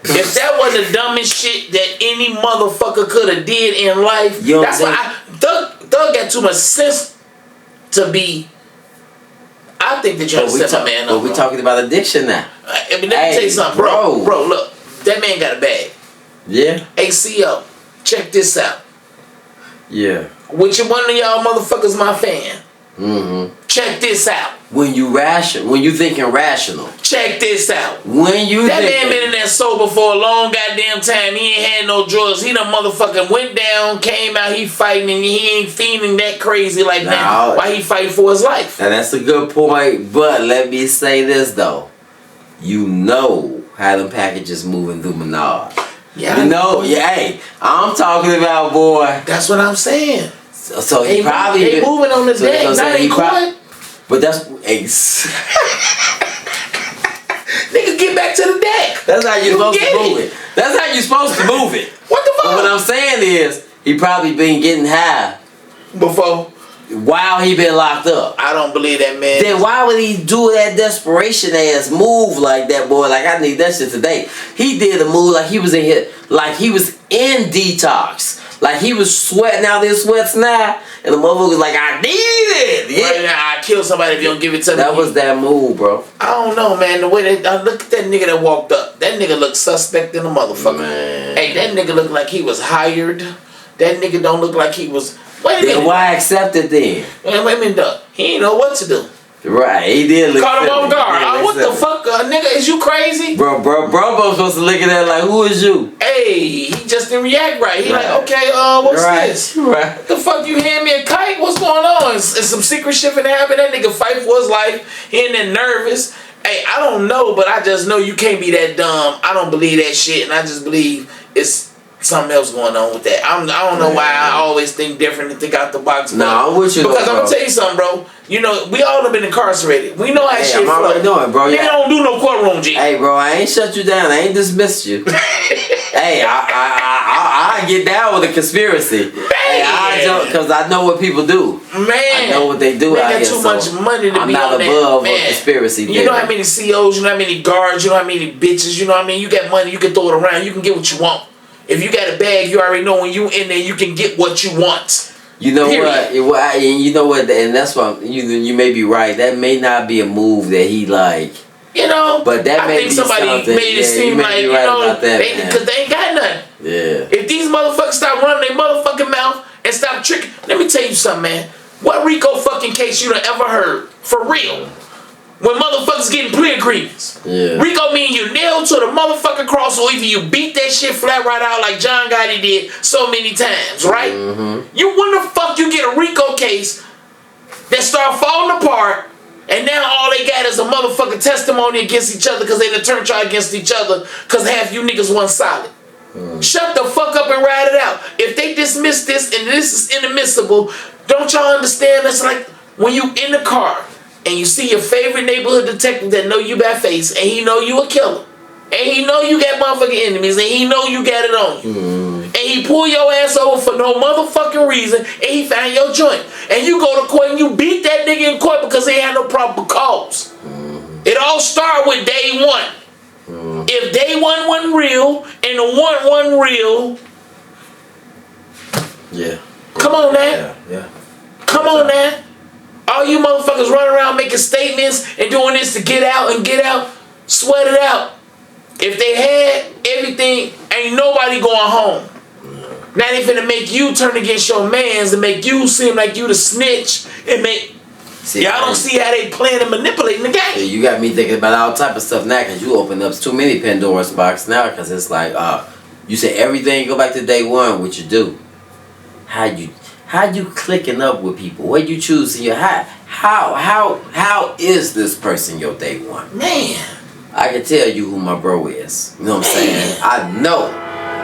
Speaker 3: If that wasn't the dumbest shit that any motherfucker could have did in life, that's why Thug got too much sense to be. I think that you understand my man.
Speaker 2: But we talking about addiction now.
Speaker 3: Let me tell you something, bro. Bro, look, that man got a bag.
Speaker 2: Yeah.
Speaker 3: ACO, check this out.
Speaker 2: Yeah.
Speaker 3: Which one of y'all motherfuckers my fan? Check this out.
Speaker 2: When you thinking rational.
Speaker 3: Check this out.
Speaker 2: When you
Speaker 3: that man been in that sober for a long goddamn time. He ain't had no drugs. He done motherfucking went down, came out, he fighting, and he ain't fiending that crazy like that. Why he fighting for his life?
Speaker 2: And that's a good point, but let me say this though. You know how them packages moving through Menard.
Speaker 3: Yeah.
Speaker 2: You know, hey, I'm talking about, boy.
Speaker 3: That's what I'm saying.
Speaker 2: So he probably
Speaker 3: they moving on the deck, not in court.
Speaker 2: But that's
Speaker 3: nigga, get back to the deck.
Speaker 2: That's how you're supposed to move it. That's how you're supposed to move it.
Speaker 3: What the fuck?
Speaker 2: But what I'm saying is, he probably been getting high
Speaker 3: before,
Speaker 2: while he been locked up.
Speaker 3: I don't believe that, man.
Speaker 2: Then why would he do that desperation ass move like that, boy? Like, I need that shit today. He did a move like he was in here, like he was in detox. Like he was sweating out his sweats now, and the motherfucker was like, I need it. Yeah.
Speaker 3: Right now, I kill somebody if you don't give it to me.
Speaker 2: That was that move, bro.
Speaker 3: I don't know, man. The way I look at that nigga that walked up. That nigga looked suspect in a motherfucker.
Speaker 2: Man.
Speaker 3: Hey, that nigga looked like he was hired. That nigga don't look like he was. Wait a minute.
Speaker 2: Then why accept it then?
Speaker 3: Wait a minute, dog. He ain't know what to do.
Speaker 2: Right, he did look.
Speaker 3: Caught him off guard. What the fuck, nigga? Is you crazy?
Speaker 2: Bro, was supposed to look at that like, who is you?
Speaker 3: Hey, he just didn't react right. He like, okay, what's this?
Speaker 2: Right.
Speaker 3: What the fuck, you hand me a kite? What's going on? Is some secret shit finna happen? That nigga fight for his life. He ain't that nervous. Hey, I don't know, but I just know you can't be that dumb. I don't believe that shit, and I just believe it's something else going on with that. I don't know why I always think different and think out the box.
Speaker 2: No, I'm with you.
Speaker 3: Because I'm gonna tell you something, bro. You know, we all have been incarcerated. We know how shit
Speaker 2: I'm already knowing, bro.
Speaker 3: Nigga don't do no courtroom, G.
Speaker 2: Hey, bro, I ain't shut you down. I ain't dismissed you. Hey, I get down with a conspiracy. Man. Hey, I jump because I know what people do.
Speaker 3: Man,
Speaker 2: I know what they do
Speaker 3: man,
Speaker 2: out here.
Speaker 3: too much money to
Speaker 2: I'm
Speaker 3: be
Speaker 2: not
Speaker 3: on
Speaker 2: above
Speaker 3: that.
Speaker 2: a conspiracy.
Speaker 3: You know how many CEOs, you know how many guards, you know how many bitches, you know what I mean? You got money, you can throw it around, you can get what you want. If you got a bag, you already know when you in there, you can get what you want.
Speaker 2: You know what? You know what? And that's why you may be right. That may not be a move that he like.
Speaker 3: You know,
Speaker 2: but that may
Speaker 3: I think
Speaker 2: be
Speaker 3: somebody
Speaker 2: something.
Speaker 3: made it seem like, you know, because they ain't got nothing.
Speaker 2: Yeah.
Speaker 3: If these motherfuckers stop running their motherfucking mouth and stop tricking, let me tell you something, man. What Rico fucking case you done ever heard? For real. When motherfuckers getting plea agreements.
Speaker 2: Yeah.
Speaker 3: Rico mean you nailed to the motherfucking cross, or either you beat that shit flat right out like John Gotti did so many times, right?
Speaker 2: Mm-hmm.
Speaker 3: You when the fuck you get a Rico case that start falling apart, and now all they got is a motherfucking testimony against each other because they done turned y'all against each other because half you niggas wasn't solid. Shut the fuck up and ride it out. If they dismiss this and this is inadmissible, don't y'all understand? That's like when you in the car and you see your favorite neighborhood detective that know you by face, and he know you a killer, and he know you got motherfucking enemies, and he know you got it on you, and he pull your ass over for no motherfucking reason, and he find your joint, and you go to court and you beat that nigga in court because he had no proper cause. It all start with day one. If day one wasn't real and the one wasn't real,
Speaker 2: yeah.
Speaker 3: Come on, man.
Speaker 2: Yeah.
Speaker 3: Come on, man. All you motherfuckers running around making statements and doing this to get out, sweat it out. If they had everything, ain't nobody going home. Now they finna make you turn against your mans and make you seem like you the snitch and make... y'all don't see how they playing and manipulating the game.
Speaker 2: Yeah, you got me thinking about all type of stuff now because you open up too many Pandora's box now because it's like, you say everything go back to day one, what you do. How you clicking up with people? What you choosing your how is this person your day one?
Speaker 3: Man,
Speaker 2: I can tell you who my bro is. You know what I'm saying? I know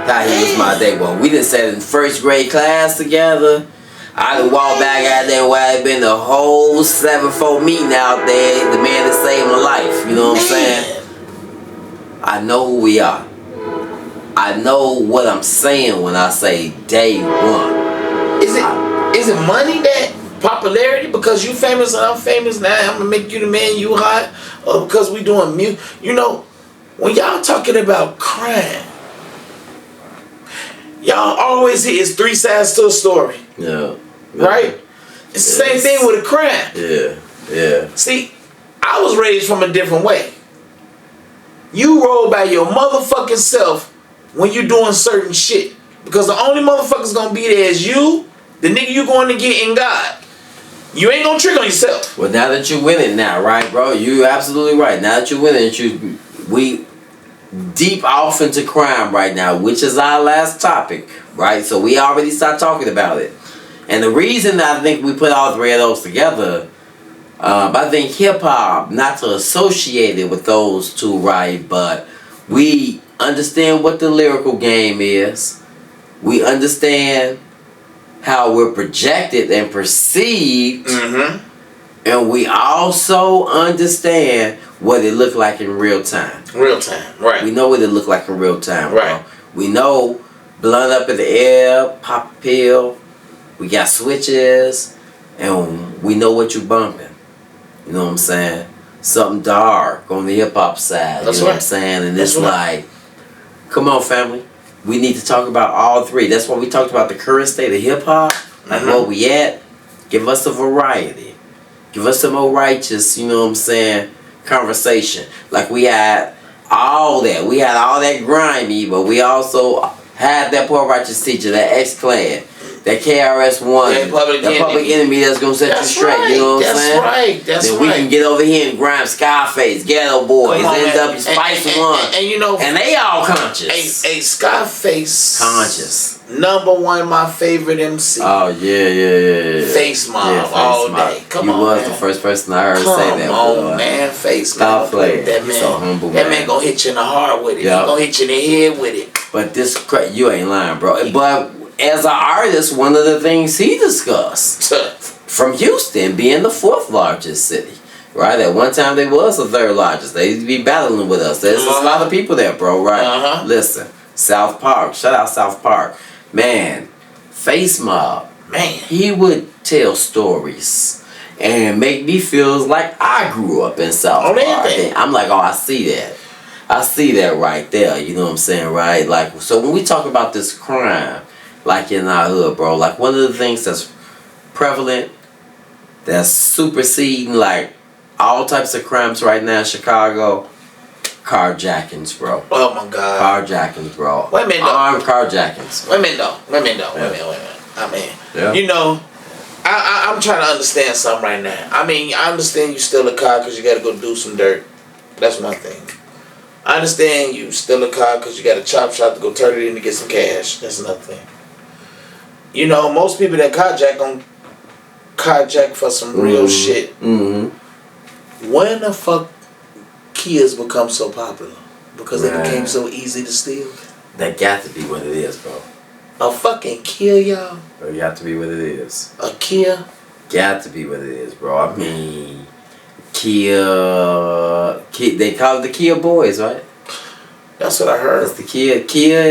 Speaker 2: how he was my day one. We done sat in first grade class together. I done walked back out there where I had been the whole 7-4 meeting out there. The man that saved my life. You know what I'm saying? I know who we are. I know what I'm saying when I say day one.
Speaker 3: Is it money, that popularity, because you famous and I'm famous now, I'm gonna make you the man you hot, or because we doing music? You know, when y'all talking about crime, y'all always hear it's 3 sides to a story.
Speaker 2: Yeah.
Speaker 3: Right? It's the same thing with a crime.
Speaker 2: Yeah.
Speaker 3: See, I was raised from a different way. You roll by your motherfucking self when you doing certain shit. Because the only motherfuckers gonna be there is you, the nigga you going to get, in God. You ain't gonna trick on yourself.
Speaker 2: Well, now that you're winning now, right, bro? You're absolutely right. Now that you're winning, we deep off into crime right now, which is our last topic, right? So we already started talking about it. And the reason that I think we put all 3 of those together, I think hip-hop, not to associate it with those 2, right, but we understand what the lyrical game is. We understand how we're projected and perceived. And we also understand what it looked like in real time.
Speaker 3: Real time, right.
Speaker 2: We know what it looked like in real time,
Speaker 3: right.
Speaker 2: Bro. We know blunt up in the air, pop a pill. We got switches. And we know what you bumping. You know what I'm saying? Something dark on the hip-hop side.
Speaker 3: That's
Speaker 2: you know
Speaker 3: right.
Speaker 2: what I'm saying? And
Speaker 3: That's
Speaker 2: it's like, come on, family. we need to talk about all three. That's why we talked about the current state of hip hop, like where we at. Give us a variety. Give us some more righteous, you know what I'm saying, conversation. Like we had all that. We had all that grimy, but we also had that poor righteous teacher, that X-Clan, that KRS-One, the public enemy that's gonna set you straight. You know what I'm saying?
Speaker 3: That's
Speaker 2: right. Then we can get over here and grime Scarface, Ghetto Boys, NW Spice One,
Speaker 3: and you know,
Speaker 2: and they all conscious.
Speaker 3: A Scarface
Speaker 2: conscious.
Speaker 3: #1, my favorite MC.
Speaker 2: Oh yeah.
Speaker 3: Face Mob all day. Come on,
Speaker 2: you was
Speaker 3: man.
Speaker 2: the first person I heard say that.
Speaker 3: Come on, man. Face Mob.
Speaker 2: That
Speaker 3: man.
Speaker 2: So humble,
Speaker 3: that man gonna hit you in the heart with it. Yep. He gonna hit you in the head with it.
Speaker 2: But you ain't lying, bro. But as an artist, one of the things he discussed from Houston being the 4th largest city, right? At one time they was the 3rd largest. They used to be battling with us. There's a lot of people there, bro, right? Listen, South Park. Shout out South Park. Man, Face Mob. Man, he would tell stories and make me feel like I grew up in South Park. And I'm like, oh, I see that. I see that right there. You know what I'm saying, right? Like, so when we talk about this crime, like in our hood, bro, like one of the things that's prevalent, that's superseding like all types of crimes right now in Chicago, carjackings, bro.
Speaker 3: Oh my God.
Speaker 2: Carjackings, bro.
Speaker 3: Wait a minute, though.
Speaker 2: Armed carjackings.
Speaker 3: Wait a minute, though. I mean, you know, I'm trying to understand something right now. I mean, I understand you steal a car because you got to go do some dirt. That's one thing. I understand you steal a car because you got a chop shop to go turn it in to get some cash. That's another thing. You know, most people that carjack for some real shit. When the fuck Kias become so popular? Because they became so easy to steal?
Speaker 2: That got to be what it is, bro.
Speaker 3: A fucking Kia, y'all?
Speaker 2: It got to be what it is.
Speaker 3: A Kia?
Speaker 2: Got to be what it is, bro. I mean, Kia, they call it the Kia Boys, right?
Speaker 3: That's what I heard.
Speaker 2: It's the Kia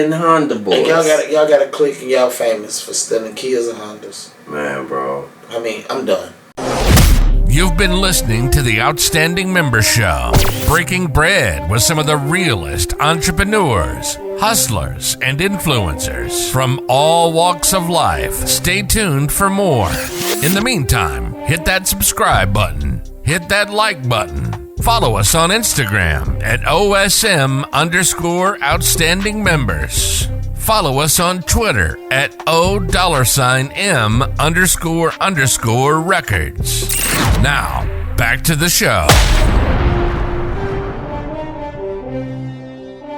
Speaker 2: and Honda Boys.
Speaker 3: And y'all got a clique and y'all famous for stealing Kias and Hondas.
Speaker 2: Man, bro.
Speaker 3: I mean, I'm done.
Speaker 1: You've been listening to the Outstanding Member Show, breaking bread with some of the realest entrepreneurs, hustlers, and influencers from all walks of life. Stay tuned for more. In the meantime, hit that subscribe button, hit that like button. Follow us on Instagram at OSM_outstanding members. Follow us on Twitter at O$M__records. Now, back to the show.